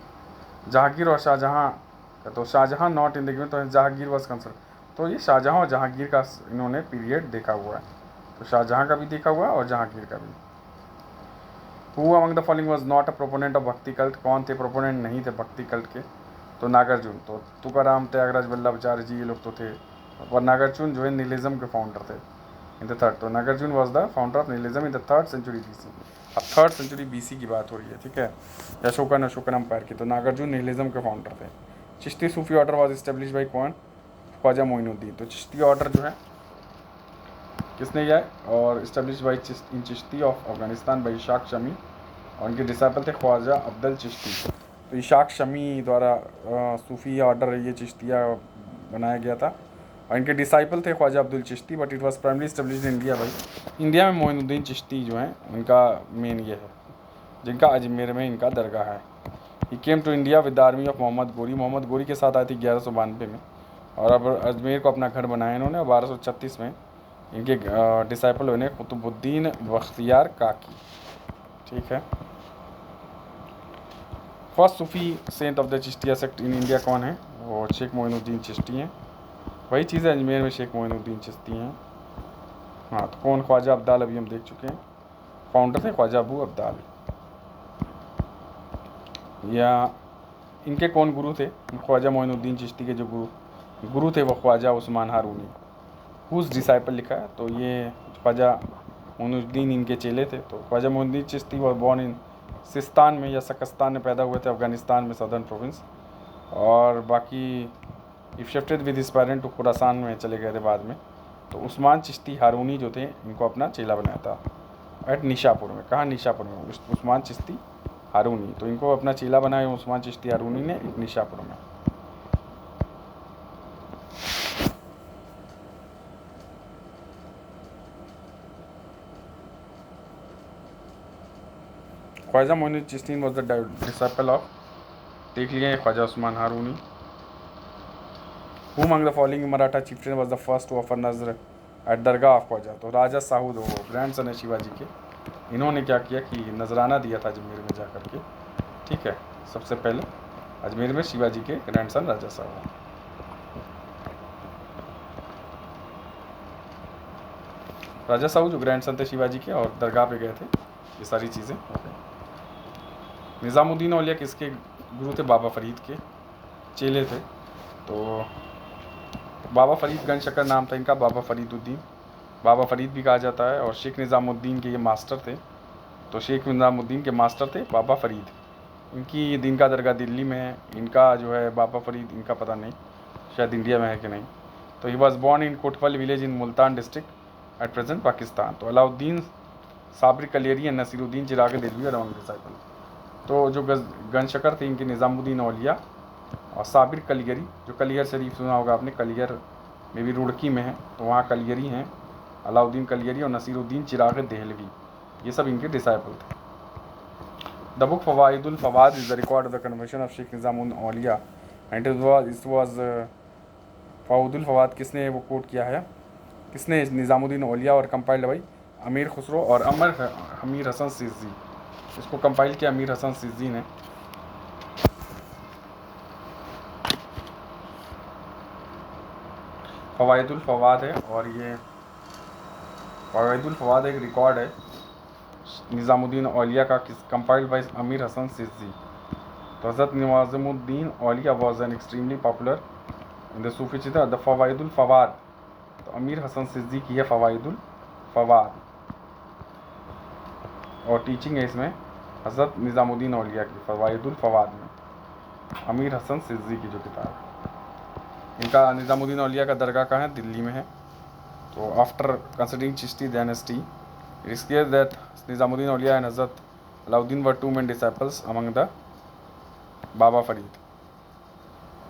जहांगीर और शाहजहाँ, तो Shahjahan not in the given, तो जहांगीर वॉज कंसर्न। तो ये शाहजहाँ और जहांगीर का इन्होंने पीरियड देखा हुआ है। तो शाहजहाँ का भी देखा हुआ है और जहांगीर का भी। Who among the following was not a proponent of भक्ति कल्ट? कौन थे प्रोपोनेंट नहीं थे भक्ति कल्ट के? तो नागार्जुन। तो तुकाराम, त्यागराज वल्लभाचार्य जी ये लोग तो थे, और नागार्जुन जो है निहिलिज्म के फाउंडर थे इन द थर्ड। तो Nagarjuna was the founder of nihilism in the 3rd century BC। अब 3rd century BC की बात हो रही है, ठीक है, अशोकन एम्पायर की। तो नागार्जुन निहिलिज्म के फाउंडर थे। चिश्ती सूफी ऑर्डर वाज एस्टेब्लिश बाई कौन? ख्वाजा मोइनुद्दीन। तो चिश्ती ऑर्डर जो है किसने किया है? और establish by Chishti of Afghanistan by Ishaq Shami, और उनके डिसाइपल थे ख्वाजा अब्दुल चिश्ती। तो इशाक शमी द्वारा सूफी ऑर्डर ये चिश्तिया बनाया गया था, और इनके डिसाइपल थे Khwaja Abdul Chishti. But it was primely established in India भाई। इंडिया में मोइनुद्दीन चिश्ती जो हैं उनका मेन ये है, जिनका अजमेर में इनका दरगाह है। He came to India with the army of Mohammad Ghori. Mohammad गोरी के साथ आए थे 1192 में, और अब अजमेर को अपना घर बनाया इन्होंने। 1236 में इनके डिसाइपल बने कुतुबुद्दीन बख्तियार काकी, ठीक है। First Sufi saint of the Chishtiya sect in India कौन है? वो शेख मोइनुद्दीन चिश्ती हैं। वही चीज़ है, अजमेर में शेख मोइनुद्दीन चिश्ती हैं। हाँ, तो कौन? ख्वाजा अब्दाल, अभी हम देख चुके हैं, फाउंडर थे ख्वाजा अबू अब्दाल। या इनके कौन गुरु थे? ख्वाजा मोइनुद्दीन चिश्ती के जो गुरु थे वो Khwaja Usman Harooni. Whose disciple लिखा है, तो ये ख्वाजा मोइनुद्दीन इनके चेले थे। तो Khwaja Moinuddin Chishti was born in Sistan में या सकस्तान में पैदा हुए थे, अफगानिस्तान में, सदर्न प्रोविंस। और बाकी if shifted with his parent to Khurasan में चले गए थे बाद में। तो उस्मान चिश्ती हारूनी जो थे इनको अपना चेला बनाया था एट निशापुर में। कहाँ? निशापुर में। उस्मान चिश्ती हारूनी, तो इनको अपना चेला बनाया उस्मान चिश्ती हारूनी ने निशापुर में। Khwaja Moinuddin Chishti was the disciple of, देख लिए Khwaja Usman Haruni. Who among the following Maratha chieftain was the first to offer nazar at dargah of Khwaja? तो राजा साहू दो ग्रैंड सन है शिवाजी के, इन्होंने क्या किया कि नजराना दिया था अजमेर में जाकर के, ठीक है। सबसे पहले अजमेर में शिवाजी के ग्रैंड सन राजा साहू। राजा साहू जो ग्रैंड सन थे शिवाजी के और दरगाह पे गए थे, ये सारी चीज़ें। निज़ामुद्दीन औलिया किसके गुरु थे? बाबा फरीद के चेले थे। तो बाबा फरीद गंज शक्कर नाम था इनका, बाबा फरीदुद्दीन। बाबा फरीद भी कहा जाता है। और शेख निज़ामुद्दीन के ये मास्टर थे, तो शेख निज़ामुद्दीन के मास्टर थे बाबा फरीद। इनकी दीन का दरगाह दिल्ली में है। इनका जो है बाबा फरीद, इनका पता नहीं, शायद इंडिया में है कि नहीं। तो he was born in Kotfal village in Multan district at present Pakistan. तो अलाउद्दीन साबरी कलियरी एंड नसीरुद्दीन चिराग दिल्वी और अमंग डिसाइपल। तो जो गनशकर थे इनके निज़ामुद्दीन औलिया और साबिर कलियरी, जो कलियर शरीफ सुना होगा आपने, कलियर में भी रुड़की में है, तो वहाँ कलियरी हैं, अलाउद्दीन कलियरी और नसीरुद्दीन चिराग देहलवी, ये सब इनके डिसाइपल थे। The book Fawaidul Fuad is the record of the conversion of Sheikh Nizamuddin Auliya and it was Fawaidul Fuad किसने वो कोट किया है, किसने, निज़ामुद्दीन औलिया, और कंपाइल्ड बाई अमीर खुसरो और अमीर हसन सिज्जी। इसको कंपाइल किया अमीर हसन सिज्जी ने। फवाइदुल फवाद है, और ये फवाइदुल फवाद एक रिकॉर्ड है निज़ामुद्दीन औलिया का, कंपाइल्ड बाई अमीर हसन सिज्जी। तो Hazrat Nizamuddin Auliya was an extremely popular in the Sufi चिता द फवाइदुल फवाद। तो अमीर हसन सिज्जी की है फवाइदुल फवाद, और टीचिंग है इसमें हज़रत निज़ामुद्दीन औलिया की, फवाइदुल फवाद में अमीर हसन सिज्जी की जो किताब है। इनका निज़ामुद्दीन औलिया का दरगाह कहाँ है, दिल्ली में है। तो after considering Chishti dynasty it is clear that Nizamuddin Auliya and Hazrat Alauddin were two main disciples among the Baba Farid.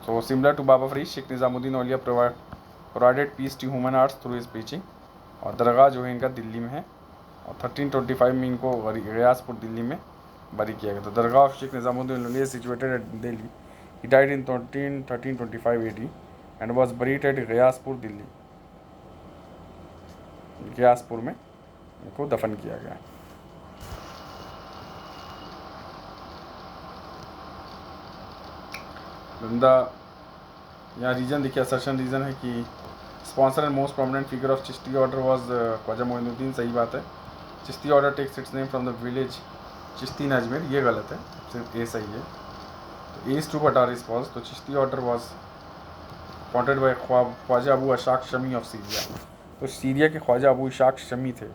So similar to Baba Farid, Sheikh Nizamuddin Auliya provided peace to human hearts through his preaching। और दरगाह जो है इनका दिल्ली में है, और 1325 में इनको गयासपुर दिल्ली में बरी किया गया। तो dargah of Sheikh Nizamuddin Auliya situated at Delhi. He died in 1325 AD and was buried at Ghiyaspur Delhi. Ghiyaspur में इनको दफन किया गया। यहाँ रीजन देखिए, असर्शन रीजन है कि sponsor and most prominent figure of Chishti order was Khwaja Moinuddin. सही बात है। Chishti order takes its name from the village Chishti in Ajmer, ये गलत है, सिर्फ ए सही है। तो ए टू बटा रिस्पॉन्स। तो Chishti order was founded by Khwaja Abu Ishaq Shami of Syria. तो सीरिया के ख्वाजा अबू इशाक शमी थे,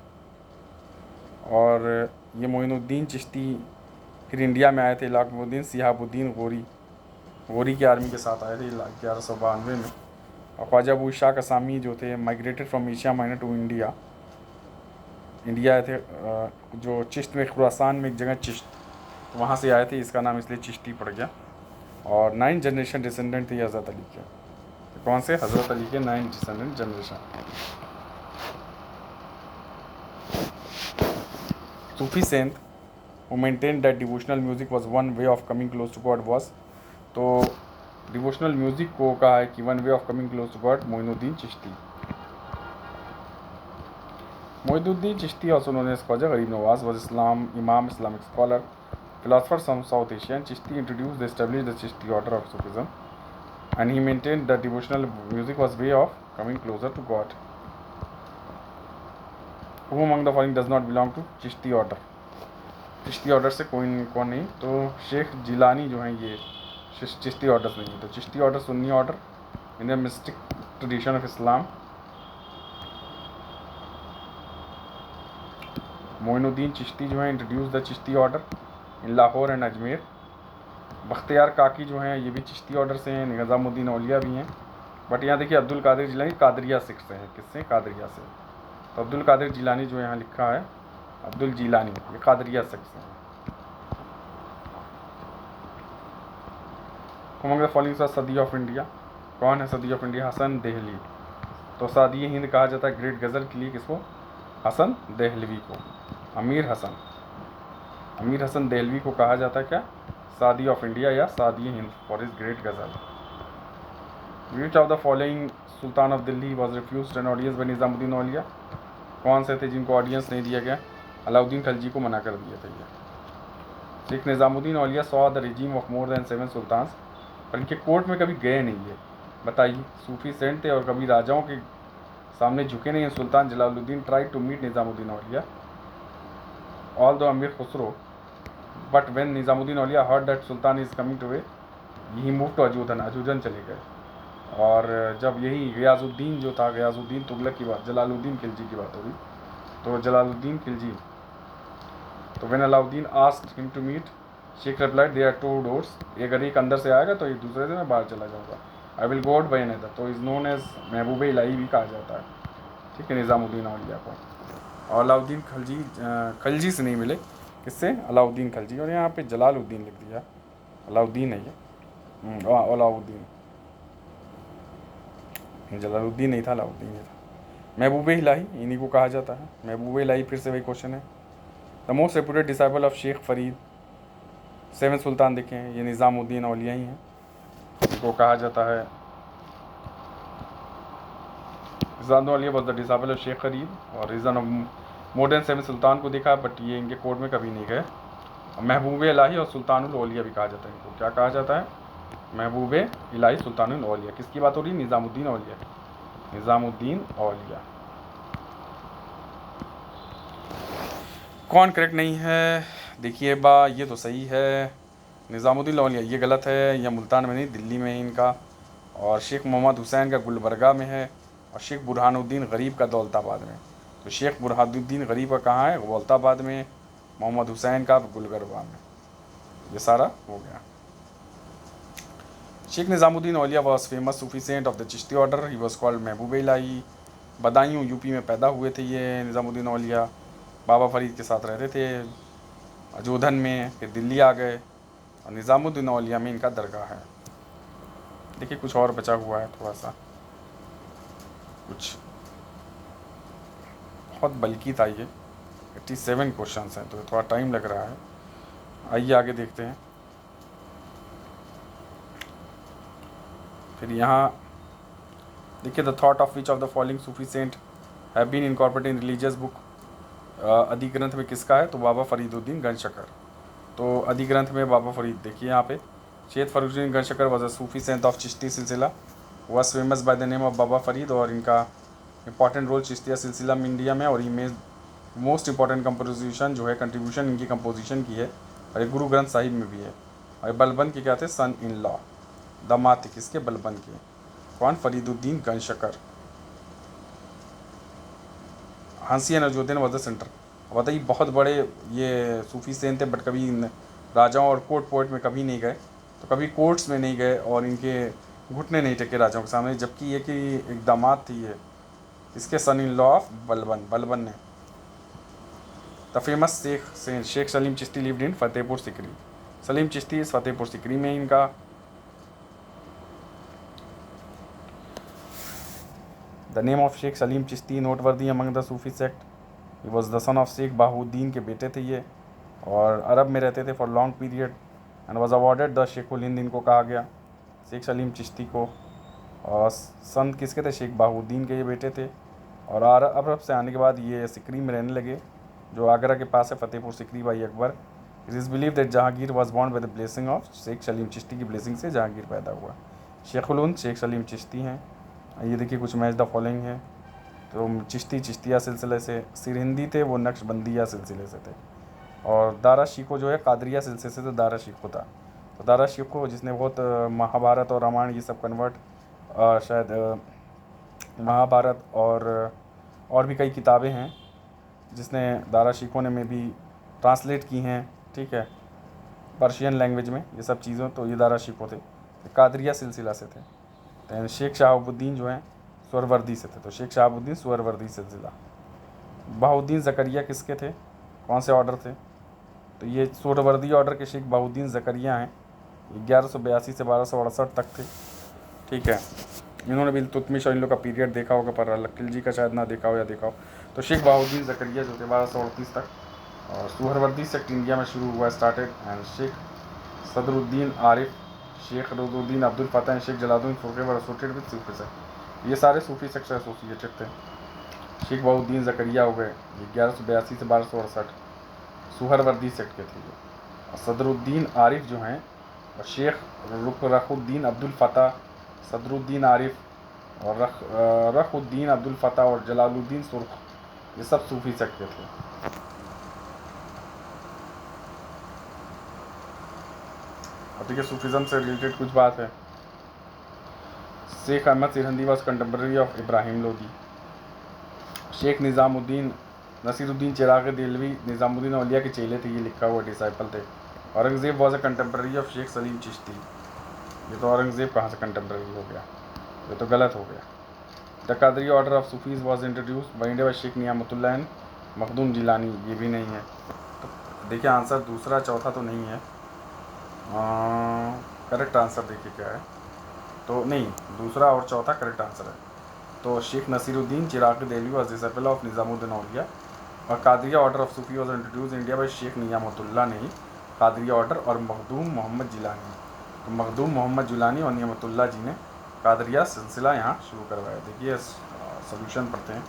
और ये मोइनुद्दीन चिश्ती फिर इंडिया में आए थे। इलाकुद्दीन सिहाबुद्दीन गोरी की आर्मी के साथ आए थे 1192 में। और ख्वाजा अबू इशाक असामी जो थे migrated from Asia Minor to India आए थे, जो चिश्त में, खुरासान में एक जगह चिश्त, तो वहाँ से आए थे, इसका नाम इसलिए चिश्ती पड़ गया। और 9 जनरेशन डिसेंडेंट थे हज़रत अली के। तो कौन से, हज़रत अली के 9 descendant generation. Sufi saint who maintained that devotional music was one way of coming close to God was। तो डिवोशनल म्यूज़िक को कहा है कि one way of coming close to god, Moinuddin Chishti. Moinuddin Chishti also known as Khwaja Gharib Nawaz was Imam, Islamic scholar, philosopher from South Asia, and Chishti introduced and established the Chishti order of Sufism, and he maintained that devotional music was way of coming closer to God। Who among the following does not belong to Chishti order? Chishti order से कौन नहीं, तो शेख जिलानी जो हैं ये Chishti order नहीं है। तो Chishti order Sunni order in the mystic tradition of Islam. Moinuddin Chishti जो है introduce the Chishti order in Lahore and Ajmer. Bakhtiyar काकी जो हैं ये भी चिश्ती ऑर्डर से हैं। निज़ामुद्दीन औलिया भी हैं। बट यहाँ देखिए अब्दुल कादिर जिलानी कादरिया सिख से है। किससे, कादरिया से। तो अब्दुल कादिर जिलानी जो यहाँ लिखा है, अब्दुल जिलानी, ये कादरिया सिख से हैं। अमंग द फॉलोइंग आर सदी ऑफ इंडिया। कौन है सदी ऑफ इंडिया, हसन देहली। तो सादी हिंद कहा जाता है ग्रेट गज़ल के लिए किसको, हसन देहलवी को। अमीर हसन देहलवी को कहा जाता है क्या, सादी ऑफ इंडिया या Sadi Hind for his great ghazal. Which of the following sultan of Delhi was refused an audience by Nizamuddin Auliya. कौन से थे जिनको ऑडियंस नहीं दिया गया, अलाउद्दीन खलजी को मना कर दिया था ये। Sheikh Nizamuddin Auliya saw the regime of more than 7 sultan, पर इनके कोर्ट में कभी गए नहीं है। बताइए, सूफी सेंट थे और कभी राजाओं के सामने झुके नहीं हैं। Sultan Jalaluddin try to meet Nizamuddin Auliya all the Amir Khusro, but when Nizamuddin Auliya heard that sultan is coming to way, he move to Ajodhan चले गए। और जब यही गियाजुद्दीन जो था, गियाजुद्दीन तुगलक की बात, जलालुद्दीन खिलजी की बात हो रही, तो जलालुद्दीन खिलजी, तो when Alauddin asked him to meet, Sheikh replied there are 2 doors, अगर एक अंदर से आएगा तो एक दूसरे से मैं बाहर चला जाऊँगा, I will go out by another, तो इज़ नोन एज महबूब इलाही भी कहा जाता है, ठीक है, निज़ामुद्दीन औलिया को। और अलाउद्दीन खिलजी, खिलजी से नहीं मिले, किससे, अलाउद्दीन खिलजी, और यहाँ पे जलालुद्दीन लिख दिया, अलाउद्दीन है ये, अलाउद्दीन, जलालुद्दीन नहीं था, अलाउद्दीन ही था। महबूब इलाही इन्हीं को कहा जाता है, महबूब इलाही फिर से वही क्वेश्चन है। The most reputed disciple of Sheikh Farid, 7 सुल्तान देखे हैं, ये निज़ामुद्दीन औलिया ही हैं, इनको कहा जाता है। Rizwan Auliya was the disciple of Sheikh Farid, और रीज़न ऑफ मॉडर्न 7 सुल्तान को देखा, बट ये इनके कोर्ट में कभी नहीं गए। महबूब इलाही और सुल्तानुल औलिया भी कहा जाता है इनको, क्या कहा जाता है, महबूब इलाही सुल्तानुल औलिया। किसकी बात हो रही है, निज़ामुद्दीन औलिया, निज़ामुद्दीन औलिया। कौन करेक्ट नहीं है, देखिए बा, ये तो सही है, निज़ामुद्दीन औलिया, ये गलत है, यह मुल्तान में नहीं दिल्ली में है इनका, और शेख मोहम्मद हुसैन का गुलबर्गा में है, और शेख बुरहानुद्दीन गरीब का दौलताबाद में। तो शेख बुरहानुद्दीन गरीब का कहाँ है, दौलताबाद में, मोहम्मद हुसैन का गुलबर्गा में। ये सारा हो गया। Sheikh Nizamuddin Auliya was famous Sufi saint of the Chishti order, he was called Mahboob Ilahi. Badaun UP में पैदा हुए थे ये निज़ामुद्दीन औलिया, बाबा फरीद के साथ रहते थे अजोधन में, फिर दिल्ली आ गए, और निज़ामुद्दीन औलिया में इनका दरगाह है। देखिए कुछ और बचा हुआ है, थोड़ा सा कुछ बहुत बल्कि था ये, 87 क्वेश्चन हैं, तो थोड़ा टाइम लग रहा है। आइए आगे देखते हैं। फिर यहाँ देखिए, the thought of which of the following sufi saint have been incorporated in religious book, Adigranth में किसका है, तो बाबा फरीदुद्दीन गंजशकर। तो अधिग्रंथ में बाबा फरीद, देखिए यहाँ पे, Sayyid Fariduddin Ganjshakar was a Sufi saint of Chishti silsila, was famous by the name of Baba Farid, और इनका इंपॉर्टेंट रोल चिश्तिया सिलसिला में इंडिया में, और इमेज मोस्ट इंपॉर्टेंट कंपोजिशन जो है, कंट्रीब्यूशन इनकी कंपोजिशन की है, और एक गुरु ग्रंथ साहिब में भी है। और बलबंद के क्या थे, सन इन लॉ, दामाद थे किसके, बलबंद के। कौन, फरीदुद्दीन गंजशकर। हंसी and Ajodhan was the centre. बताइए, बहुत बड़े ये सूफी सेंट थे, बट कभी राजाओं और कोर्ट पोर्ट में कभी नहीं गए, तो कभी कोर्ट्स में नहीं गए, और इनके घुटने नहीं टेके राजाओं के सामने, जबकि ये कि एक दामाद थी ये, इसके son in law of Balban, Balban ने। The famous Sheikh Salim Chishti lived in Fatehpur Sikri, Salim Chishti इस फतेहपुर सिकरी में इनका। The name of Sheikh Salim Chishti noteworthy among the Sufi sect, he was the son of Sheikh Bahauddin के बेटे थे ये, और अरब में रहते थे for long period, and was awarded the Sheikhul Hind, इनको कहा गया शेख सलीम चिश्ती को। और सन किसके थे, शेख बाहुद्दीन के ये बेटे थे, और अरब से आने के बाद ये सिकरी में रहने लगे, जो आगरा के पास है, Fatehpur Sikri by Akbar. It is believe that Jahangir was born by the blessing of Sheikh Salim Chishti की ब्लेसिंग से जहांगीर पैदा हुआ। शेखुल हिंद शेख सलीम चिश्ती हैं। ये देखिए कुछ मैच द फॉलोइंग है, तो चिश्ती चिश्तिया सिलसिले से, सिरहिंदी थे वो नक्शबंदिया सिलसिले से थे, और दारा शिको जो है कादरिया सिलसिले से, तो दारा शिको था। तो दारा शिको जिसने बहुत महाभारत और रामायण ये सब कन्वर्ट, शायद महाभारत और भी कई किताबें हैं जिसने दारा शिको ने में भी ट्रांसलेट की हैं, ठीक है, पर्शियन लैंग्वेज में ये सब चीज़ों, तो ये दारा शिको थे, कादरिया सिलसिला से थे। तो शेख शहाबुद्दीन जो हैं सुहरवर्दी से थे, तो शेख शहाबुद्दीन सुहरवर्दी सिलसिला। बहाउद्दीन ज़करिया किसके थे, कौन से ऑर्डर थे, तो ये सुहरवर्दी ऑर्डर के शेख बहाउद्दीन ज़करिया हैं, 1182 से 1268 तक थे, ठीक है। इन्होंने भी तुतमिश और इन लोग का पीरियड देखा होगा, पर लक्किल जी का शायद ना देखा हो या देखा हो। तो शेख बहाउद्दीन ज़करिया जो थे 1238 तक, और सुहरवर्दी सेक्ट इंडिया में शुरू हुआ, started, and Sheikh Sadruddin Arif, Sheikh Ruddin Abdul Fateh, Sheikh Jalaluddin Furke were associated with Sufi sect, ये सारे सूफी सेक्ट से एसोसिएटेड थे। शेख बहाउद्दीन ज़करिया हो गए 1182 से 1268, सुहरवर्दी सेक्ट के थे ये। और सदरुद्दीन आरिफ जो हैं, और शेख रखुद्दीन अब्दुल फ़तह, सदरुद्दीन आरिफ और रखुद्दीन अब्दुल फ़तह और जलालुद्दीन सुर्ख, ये सब सूफी सेक्ट के थे। अब देखिए सूफीज़म से रिलेटेड कुछ बात है। Sheikh Ahmad Sirhindi was contemporary of Ibrahim Lodi. Sheikh Nizamuddin Nasiruddin Chirag Dehlvi Nizamuddin Auliya के चेले थे, ये लिखा हुआ डिसाइपल थे। Aurangzeb was a contemporary of Sheikh Salim Chishti. ये तो औरंगज़ेब कहाँ से कंटेम्प्रेरी हो गया, ये तो गलत हो गया। The Qadri order of Sufis was introduced by India by Sheikh Niamatullah and Makhdoom Jilani. ये भी नहीं है। तो देखिए आंसर दूसरा चौथा तो नहीं है। करेक्ट आंसर देखिए क्या है, तो नहीं, दूसरा और चौथा करेक्ट आंसर है। तो Sheikh Nasiruddin Chirag Dehlvi was disciple of Nizamuddin Auliya और Qadiriya order of Sufi was introduce India by Sheikh Niyamatullah नहीं, कादरिया ऑर्डर और मखदूम मोहम्मद जिलानी। तो मखदूम मोहम्मद जिलानी और नियामतुल्लाह जी ने कादरिया सिलसिला यहाँ शुरू करवाया। देखिए सोल्यूशन पढ़ते हैं।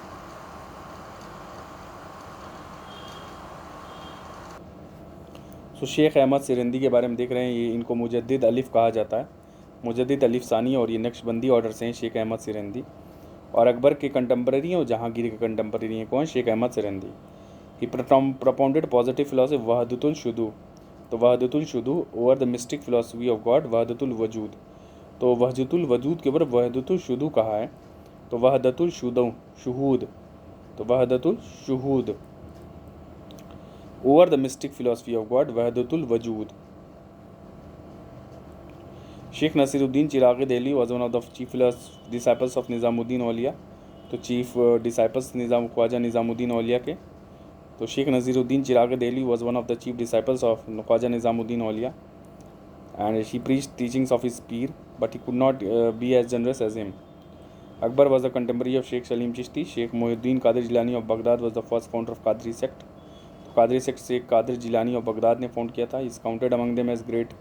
सो शेख अहमद सिरहिंदी के बारे में देख रहे हैं, ये इनको मुजद्दिद अलिफ़ कहा जाता है, मुजद्दिद अलिफ़ सानी, और ये नक्शबंदी ऑर्डर से हैं शेख अहमद सिरहिंदी। और अकबर के कंटेम्प्रेरी हैं और जहांगीर के कंटेम्प्रेरी हैं कौन, Sheikh Ahmad Sirhindi. He propounded positive philosophy Wahdatul Shuhud, तो Wahdatul Shuhud over the mystic philosophy of God Wahdatul Wajood. तो वहदतुल वजूद के ऊपर वहदतुल शुदू कहा है, तो वहदतुल शुहूद, तो Wahdatul Shuhud over the mystic philosophy of God Wahdatul Wajood. Sheikh Nasiruddin Chirag Delhi was one of the chief disciples of Nizamuddin Auliya, तो चीफ डिसाइपल्स ख्वाजा निज़ामुद्दीन औलिया के। तो Sheikh Nasiruddin Chirag Delhi was one of the chief disciples of Khwaja Nizamuddin Auliya and he preached teachings of his peer, but he could not be as generous as him. Akbar was a contemporary of Sheikh Salim Chishti. Sheikh Muhyiddin Qadir Jilani of Baghdad was the first founder of Qadri sect. तो Qadri sect Sheikh Qadir Jilani of Baghdad ने found किया था. He is counted among them as great.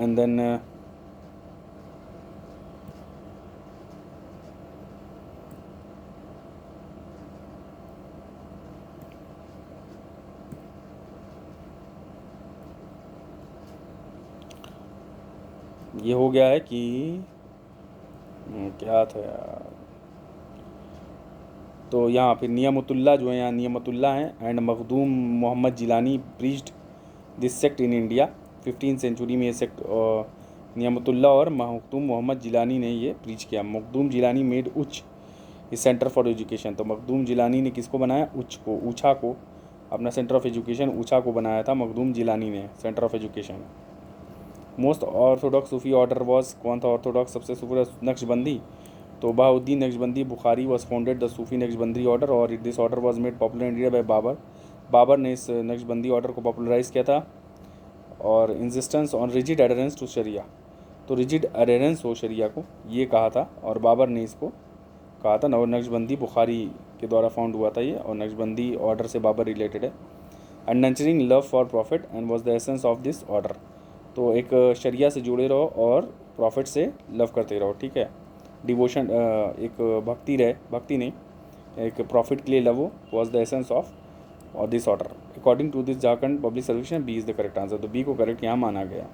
And then ये हो गया है कि क्या था यार, तो यहाँ फिर नियामतुल्लाह जो है, यहाँ नियामतुल्लाह हैं and Makhdoom Mohammad Jilani preached this sect in India 15th century में। ये सेक्ट नियामतुल्लाह और मखदूम मोहम्मद जिलानी ने ये प्रीच किया। मखदूम जिलानी मेड उच्च इस सेंटर फॉर एजुकेशन, तो मखदूम जिलानी ने किसको बनाया, उच्च को, ऊँचा को, अपना सेंटर ऑफ एजुकेशन ऊँचा को बनाया था मखदूम जिलानी ने centre of education. Most orthodox Sufi order was, कौन था ऑर्थोडॉक्स सबसे सूफी, नक्शबंदी। तो Bahauddin Naqshbandi Bukhari was founded the Sufi Naqshbandi order और this order was made popular in India by Babur. Babur ने इस नक्शबंदी ऑर्डर को पॉपुलराइज़ किया था। और insistence on rigid adherence to sharia, तो रिजिड एडरेंस हो शरिया को, ये कहा था और बाबर ने इसको कहा था। और नक्शबंदी बुखारी के द्वारा फाउंड हुआ था ये, और नक्शबंदी ऑर्डर से बाबर रिलेटेड है। And nurturing love for profit and was the essence of this order, तो एक शरिया से जुड़े रहो और प्रॉफिट से लव करते रहो, ठीक है। डिवोशन एक भक्ति रहे, भक्ति नहीं, एक प्रॉफिट के लिए लव हो, वॉज द एसेंस ऑफ और this order according to this Jharkhand public service. B is the correct answer, तो बी को करेक्ट यहाँ माना गया।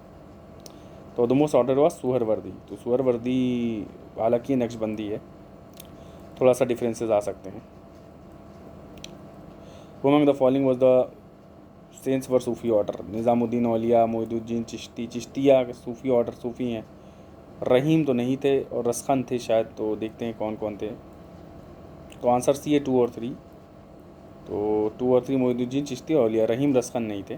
तो the most order was Suhrawardi, तो सुहरवर्दी हालांकि नक्शबंदी है, थोड़ा सा डिफरेंसेस आ सकते हैं। Among the following was the saints were Sufi order, Nizamuddin Auliya, Moinuddin Chishti, Chishtiya Sufi order Sufi हैं। रहीम तो नहीं थे और रसखन थे शायद, तो देखते हैं कौन कौन थे। तो आंसर सी है 2 और 3, तो 2 और 3 मोइनुद्दीन चिश्ती औलिया, रहीम रसखन नहीं थे।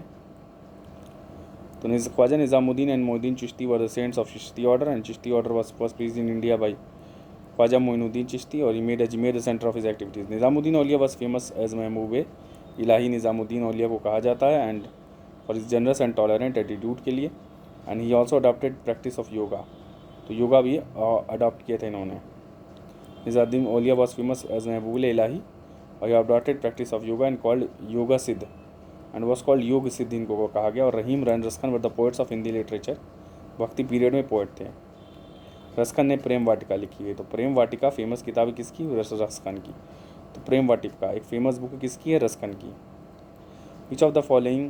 तो Khwaja Nizamuddin and Moinuddin Chishti were the saints of Chishti order and Chishti order was first preached in India by Khwaja Moinuddin Chishti और he made Ajmer the centre of his activities. Nizamuddin Auliya was famous as Mahboob Ilahi, Nizamuddin Auliya को कहा जाता है and for his generous and tolerant attitude के लिए। And he also adopted practice of yoga, तो yoga भी adopt किए थे इन्होंने। Nizamuddin Auliya was famous as Mahboob Ilahi और he adopted practice of yoga and called yoga Siddh and was called योग सिद्ध इनको कहा गया। और रहीम रन Raskhan were the poets of Hindi literature, Bhakti period में पोइट थे। रसखन ने प्रेम वाटिका लिखी है, तो प्रेम वाटिका फेमस किताब है किसकी, रसखन की। तो प्रेम वाटिका एक फेमस बुक किसकी है, रसखन की। विच of the following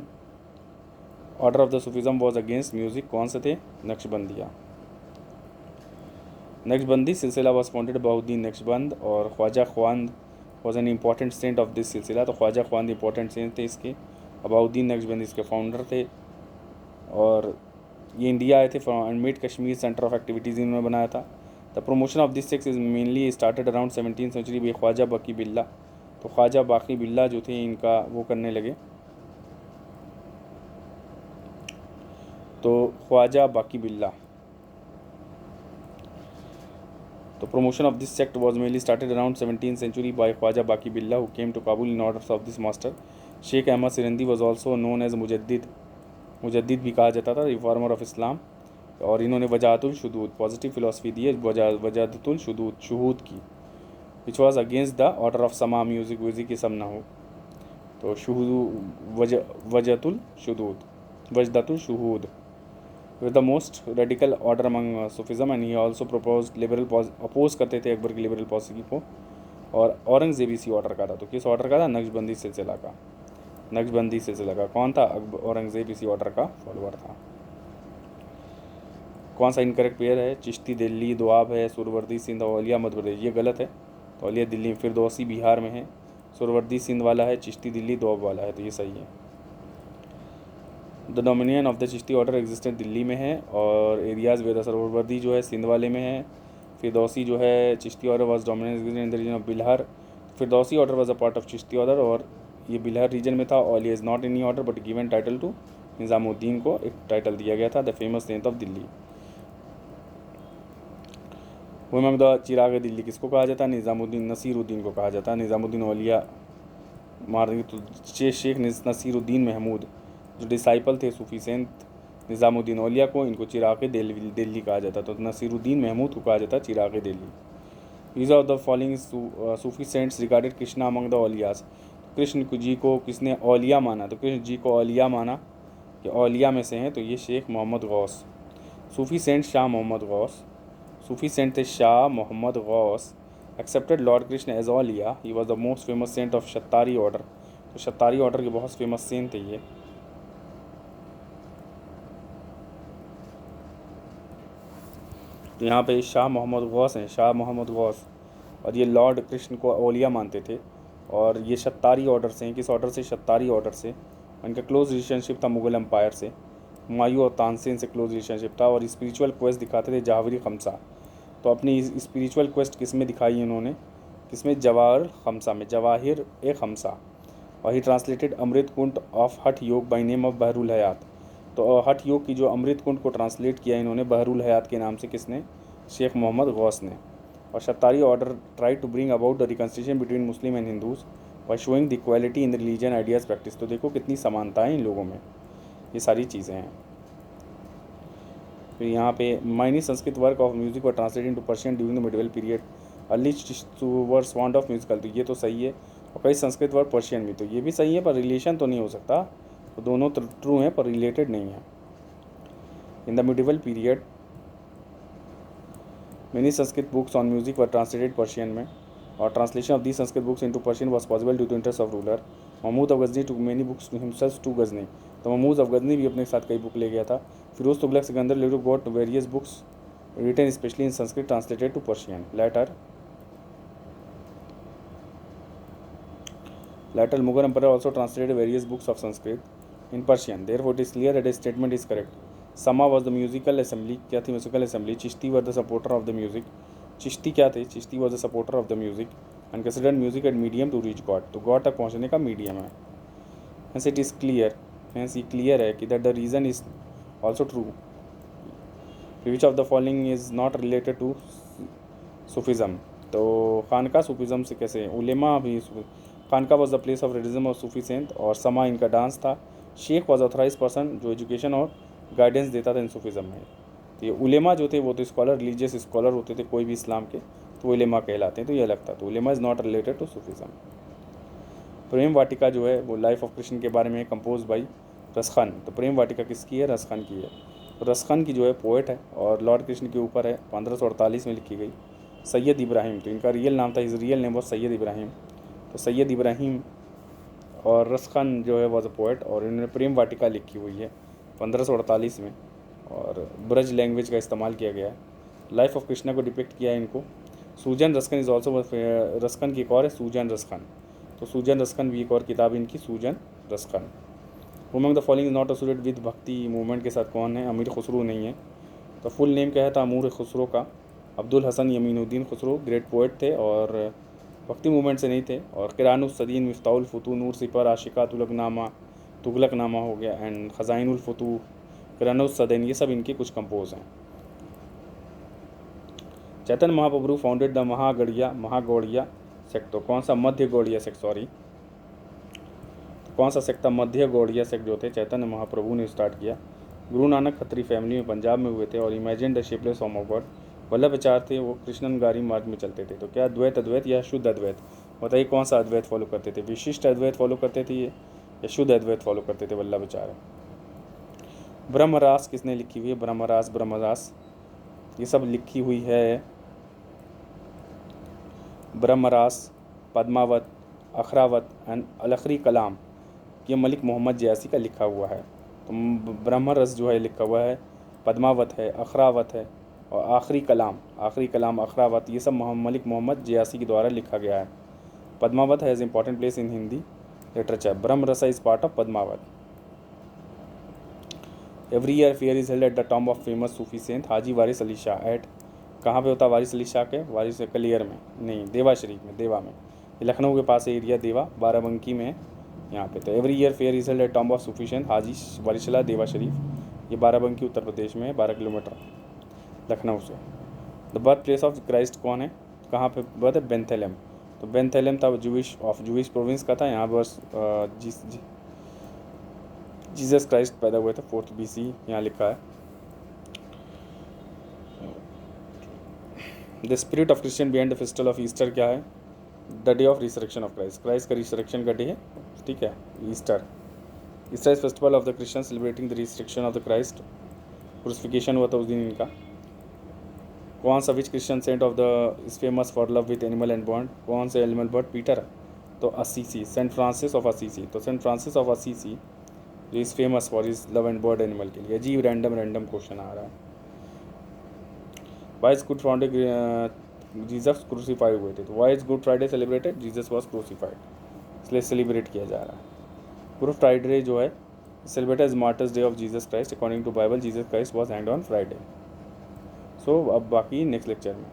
order of the Sufism was against music, कौन से थे, नक्शबंदिया। नक्शबंदी सिलसिला वॉज फाउंडेड बहाउद्दीन नक्शबंद और Khwaja Khwand was an important saint of this silsila, तो ख्वाजा ख्वांद इंपॉर्टेंट सेंट थे इसके। बहाउद्दीन नक्शबंदी इसके फाउंडर थे, और ये इंडिया आए थे and made Kashmir centre of activities इन्होंने बनाया था। The promotion of this sect is mainly started around 17th century by Khwaja Baqi Billah. तो ख्वाजा बाकी बिल्ला जो थे इनका वो करने लगे, तो ख्वाजा बाकी बिल्ला। तो promotion of this sect was mainly started around 17th century by Khwaja Baqi Billah, who came to Kabul in orders of this master. Sheikh Ahmad Sirandi was also known as मुजद्दिद भी कहा जाता था, रिफॉर्मर ऑफ इस्लाम, और इन्होंने वजाहतुल शुदूद positive philosophy दी है वजाहतुल शुहूद की, which was against the order of समा music की सब ना हो। तो वजदतुल शुहूद with the most radical order among Sufism, and he also proposed oppose करते थे अकबर की लिबरल पॉलिसी को, और औरंगजेब इसी ऑर्डर का था। तो किस ऑर्डर का था? नक्शबंदी सिलसिला का। कौन था? औरंगजेब इसी ऑर्डर का फॉलोअर था। कौन सा इनकरेक्ट पेयर है? चिश्ती दिल्ली, दोआब है, सुरवर्दी सिंध, औलिया मध्य प्रदेश। ये गलत है, तो औलिया दिल्ली, फिरदौसी बिहार में है, सुरवर्दी सिंध वाला है, चिश्ती दिल्ली दोआब वाला है, तो ये सही है। The dominion of the Chishti order existent Delhi में है, और एरियाज़ वेदा सुरवर्दी जो है सिंध वाले में है। फिरदौसी जो है Chishti order was dominant in the region of Bihar. Firdausi order was a part of Chishti order, और ये बिलहर रीजन में था। Auliya is not in order but given title to Nizamuddin को एक टाइटल दिया गया था, the famous saint of Delhi. वह द चिराग दिल्ली किसको कहा जाता है? निज़ामुद्दीन नसीरुद्दीन को कहा जाता है। निज़ामुद्दीन औलिया मार दी तो शेख नसीरुद्दीन महमूद जो डिसाइपल थे सूफी सेंट निज़ामुद्दीन औलिया को, इनको चिराग दिल्ली कहा जाता। तो नसीरुद्दीन महमूद को कहा जाता Chirag Delhi. Which of the following Sufi saints regarded Krishna among the Auliyas. Krishna ji को किसने औलिया माना? तो कृष्ण जी को औलिया माना कि औलिया में से हैं, तो ये Sheikh Mohammad Ghaus. Sufi saint Shah Mohammad Ghaus, Sufi saint थे Shah Mohammad Ghaus accepted lord Krishna as Auliya. He was the most famous saint of Shattari order. तो शत्तारी ऑर्डर के बहुत फेमस सेंट थे ये। तो यहाँ पे शाह मोहम्मद गौस हैं, शाह मोहम्मद गौस, और ये लॉर्ड कृष्ण को औलिया मानते थे, और ये शत्तारी ऑर्डर से हैं। किस ऑर्डर से? शत्तारी ऑर्डर से। उनका क्लोज रिलेशनशिप था मुग़ल एम्पायर से, हुमायूं और तानसेन से क्लोज रिलेशनशिप था, और स्पिरिचुअल क्वेस्ट दिखाते थे जवाहिर खमसा। तो अपनी स्पिरिचुअल क्वेस्ट किस में दिखाई इन्होंने? किसमें? जवाहिर खमसा में, जवाहिर ए खमसा। और ही ट्रांसलेटेड अमृत कुंड ऑफ हठ योग बाई नेम ऑफ बहरुल हयात। तो हठ योग की जो अमृत कुंड को ट्रांसलेट किया इन्होंने बहरुल हयात के नाम से, किसने? शेख मोहम्मद गौस ने। और Shattari order try to bring about the reconciliation between Muslim and Hindus by showing the equality in the religion ideas practice. तो देखो कितनी समानताएं इन लोगों में, ये सारी चीज़ें हैं। फिर यहाँ पे many Sanskrit work of music were translated into Persian during the medieval period. Early were fond of musical, तो ये तो सही है। और कई संस्कृत वर्क पर्शियन भी, तो ये भी सही है, पर रिलेशन तो नहीं हो सकता। तो दोनों ट्रू हैं पर रिलेटेड नहीं है। In the medieval period many Sanskrit books on music were translated Persian में, और translation of the Sanskrit books into Persian was possible due to interest of ruler. Mahmud of Ghazni took many books himself to Ghazni. तो Mahmud of Ghazni भी अपने साथ कई book ले गया था। Firoz Tughlaq Sikandar later got various books written specially in Sanskrit translated to Persian. Later Mughal emperor also translated various books of Sanskrit in Persian. Therefore, it is clear that his statement is correct. Sama was the musical assembly. क्या थी musical assembly? Chishti were the supporter of the music. Chishti क्या थे? Chishti was the supporter of the music and considered music as medium to reach God. तो God तक पहुँचने का medium है. Hence it is clear. Hence ये clear है कि that the reason is also true. Which of the following is not related to Sufism? तो खानका Sufism से कैसे? उलेमा भी khanqah was the place of religion of Sufi saint, और समा इनका डांस था। शेख वॉज ऑथराइज पर्सन जो एजुकेशन और गाइडेंस देता था इन सूफिज़म में। तो ये उलेमा जो थे वो तो स्कॉलर, रिलीजियस स्कॉलर होते थे कोई भी इस्लाम के, तो उलेमा कहलाते हैं। तो ये अलग था। तो ulema is not related to Sufism. Prem Vatika जो है वो लाइफ ऑफ कृष्ण के बारे में कंपोज बाई रसखान। तो प्रेम वाटिका किसकी है? रसखान की है। तो रसखान की जो है पोएट है और लॉर्ड कृष्ण के ऊपर है, 1548 में लिखी गई। सैयद इब्राहिम, तो इनका रियल नाम था, is real name was Syed Ibrahim. तो सैयद इब्राहिम और रसखान जो है वॉज अ पोएट, और इन्होंने प्रेम वाटिका लिखी हुई है 1548 में, और ब्रज लैंग्वेज का इस्तेमाल किया गया है। लाइफ ऑफ कृष्णा को डिपिक्ट किया है इनको। सूजन रसखान इज़ ऑल्सो, रसखान की एक और है सूजन रसखान। तो सूजन रसखान भी एक और किताब इनकी, सूजन Raskhan. Among the following is not associated with भक्ति मूवमेंट के साथ कौन है? अमीर खुसरो नहीं है। तो फुल नेम क्या है था अमीर खुसरो का? अब्दुल हसन यमीनुद्दीन खुसरो ग्रेट पोएट थे और भक्ति मूवमेंट से नहीं थे। और क़िरानुस्सदीन, मिफ्ताहुल फुतूह, नूर सिपर, आशिका, तुगलकनामा हो गया एंड ख़ज़ाइनुल फुतूह, क़िरानुस्सदैन, ये सब इनके कुछ कंपोज हैं। Chaitanya Mahaprabhu founded the महागौड़िया sect. तो कौन सा? मध्य गौड़िया सेक्ट, सॉरी, कौन सा सेक्ट था? मध्य गौड़िया सेक्ट जो थे चैतन्य महाप्रभु ने स्टार्ट किया। गुरु नानक खत्री फैमिली में पंजाब में हुए थे और imagine the shapeless form of God. Vallabhacharya थे, वो कृष्णनगारी मार्ग में चलते थे। तो क्या द्वैत अद्वैत या शुद्ध अद्वैत? बताइए कौन सा अद्वैत फॉलो करते थे? विशिष्ट अद्वैत फॉलो करते थे ये या शुद्ध अद्वैत फॉलो करते थे वल्लभाचार्य? ब्रह्मरास किसने लिखी हुई है? ब्रह्मरास ये सब लिखी हुई है ब्रह्मरास, पद्मावत, अखरावत एंड अलखरी कलाम, ये मलिक मोहम्मद जयासी का लिखा हुआ है। तो ब्रह्मरस जो है लिखा हुआ है, पद्मावत है, अखरावत है और आखिरी कलाम अखरावत, ये सब मलिक मोहम्मद जयासी के द्वारा लिखा गया है। Padmavat has important place in Hindi literature. Brahmaras is part of Padmavat. Every year fair is held at the tomb of famous Sufi saint Haji Waris Ali Shah at, कहाँ पे होता है वारिस अली शाह के? वारिस कलियर में नहीं, देवा शरीफ में, देवा में। ये लखनऊ के पास एरिया देवा, बाराबंकी में है यहाँ पे। तो every year fair is held at tomb of Sufi saint Haji Waris Ali Deva Sharif, ये बाराबंकी उत्तर प्रदेश में है, 12 किलोमीटर लखनऊ से। The birth place of Christ कौन है? कहाँ पे बर्थ है? बेंथेलेम। तो बेंथेलेम था जूइश प्रोविंस का था, यहाँ बस जीसस क्राइस्ट पैदा हुए थे 4th BC, यहाँ लिखा है। The spirit of Christian behind the festival of Easter क्या है? The day of resurrection of Christ का रिसरेक्शन का डे है, ठीक है, Easter is festival of the Christian celebrating the resurrection of the Christ. Crucifixion हुआ था उस दिन इनका। कौन सा which Christian saint of the is famous for love with animal and bond? कौन से एनिमल बर्ड? पीटर। तो Assisi, saint Francis of Assisi. तो सेंट फ्रांसिस ऑफ असीसी जो is famous for his love and bird animal के लिए। अजीब random question आ रहा है। Why is Good Friday Jesus crucify हुए थे? तो why is Good Friday celebrated? Jesus was crucified, इसलिए सेलिब्रेट किया जा रहा है। गुड फ्राइडे जो है celebrated as martyrs day of Jesus Christ. According to Bible Jesus Christ was hanged on Friday. So अब बाकी नेक्स्ट लेक्चर में।